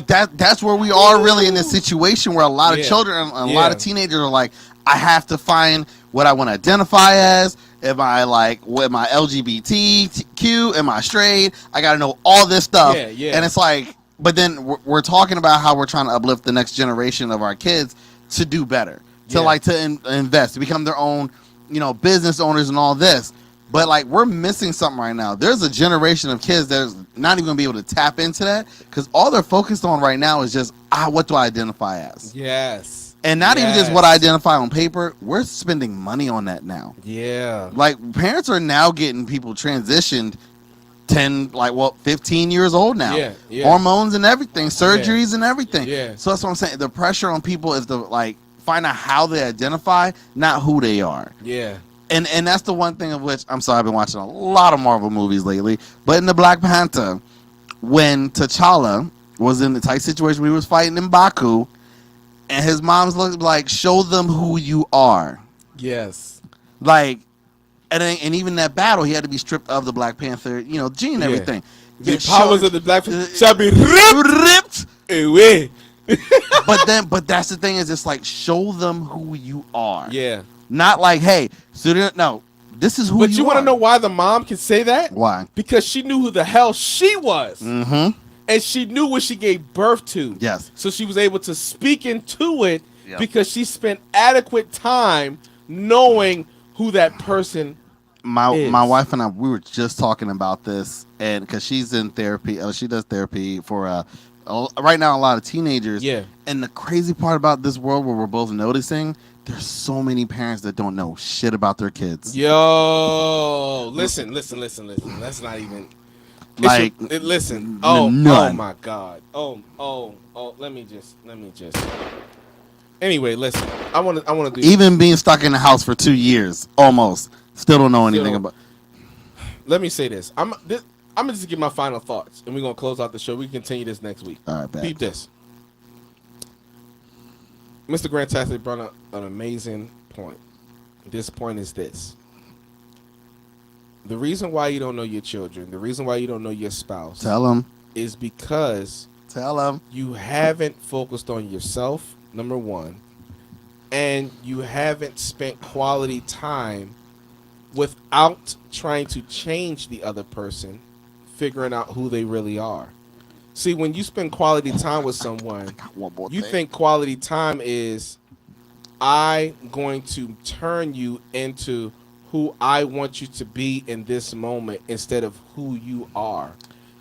that. That's where we are really in this situation where a lot of children and a lot of teenagers are like, I have to find what I want to identify as. Am I am I LGBTQ? Am I straight? I got to know all this stuff. Yeah. And it's like, but then we're talking about how we're trying to uplift the next generation of our kids to do better, to invest, to become their own, business owners and all this. But like, we're missing something right now. There's a generation of kids that's not even gonna be able to tap into that because all they're focused on right now is just what do I identify as? Yes. And not even just what I identify on paper. We're spending money on that now. Yeah. Like, parents are now getting people transitioned 15 years old now. Yeah. Hormones and everything, surgeries and everything. Yeah. So that's what I'm saying. The pressure on people is to find out how they identify, not who they are. Yeah. And that's the one thing of which, I'm sorry, I've been watching a lot of Marvel movies lately, but in the Black Panther, when T'Challa was in the tight situation, we was fighting in Baku, and his mom's looked like, show them who you are. Yes. Like, and even that battle, he had to be stripped of the Black Panther, gene and everything. The powers of the Black Panther shall be ripped away. But that's the thing, is it's like, show them who you are. Yeah. Not like, hey, student, no, this is who But you want are. to know why the mom can say that? Why? Because she knew who the hell she was. Mm-hmm. And she knew what she gave birth to. Yes. So she was able to speak into it because she spent adequate time knowing who that person is. My wife and I, we were just talking about this, and because she's in therapy, she does therapy for right now a lot of teenagers. Yeah. And the crazy part about this world where we're both noticing, there's so many parents that don't know shit about their kids. Yo, listen. That's not even listen. None. Oh my God. Oh. Let me just. Anyway, listen. I want to do. Even being stuck in the house for 2 years, almost, still don't know anything about. Let me say this. I'm gonna just give my final thoughts, and we're gonna close out the show. We can continue this next week. All right, bet. Peep this. Mr. Grant Tassie brought up an amazing point. This point is this. The reason why you don't know your children, the reason why you don't know your spouse, Tell them, is because you haven't focused on yourself, number one, and you haven't spent quality time without trying to change the other person, figuring out who they really are. See, when you spend quality time with someone, you think quality time is, I'm going to turn you into who I want you to be in this moment instead of who you are.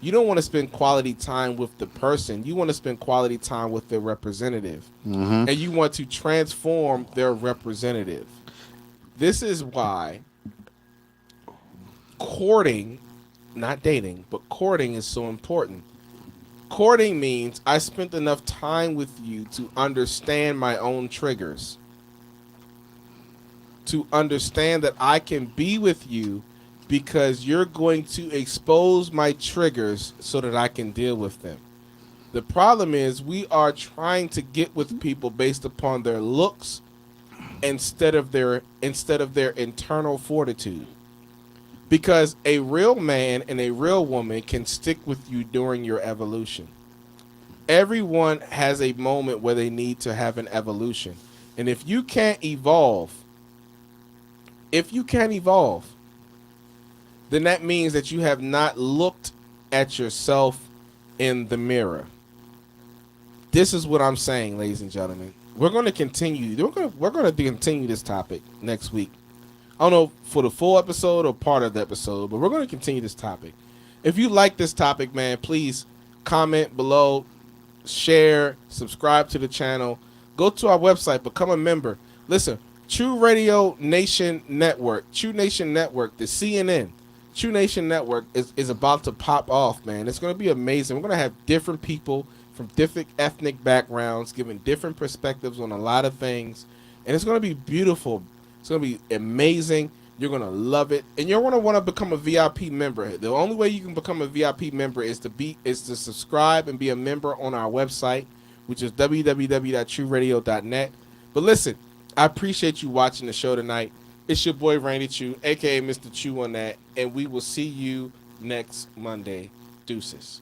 You don't want to spend quality time with the person. You want to spend quality time with their representative. Mm-hmm. And you want to transform their representative. This is why courting, not dating, but courting is so important. Courting means I spent enough time with you to understand my own triggers, to understand that I can be with you because you're going to expose my triggers so that I can deal with them. The problem is we are trying to get with people based upon their looks instead of their internal fortitude. Because a real man and a real woman can stick with you during your evolution. Everyone has a moment where they need to have an evolution. And if you can't evolve, then that means that you have not looked at yourself in the mirror. This is what I'm saying, ladies and gentlemen. We're going to continue. We're going to continue this topic next week. I don't know for the full episode or part of the episode, but we're going to continue this topic. If you like this topic, man, please comment below, share, subscribe to the channel. Go to our website, become a member. Listen, True Radio Nation Network, True Nation Network, the CNN, True Nation Network is about to pop off, man. It's going to be amazing. We're going to have different people from different ethnic backgrounds giving different perspectives on a lot of things, and it's going to be beautiful. It's going to be amazing. You're going to love it. And you're going to want to become a VIP member. The only way you can become a VIP member is to subscribe and be a member on our website, which is www.trueradio.net. But listen, I appreciate you watching the show tonight. It's your boy Randy Chew, a.k.a. Mr. Chew on that. And we will see you next Monday. Deuces.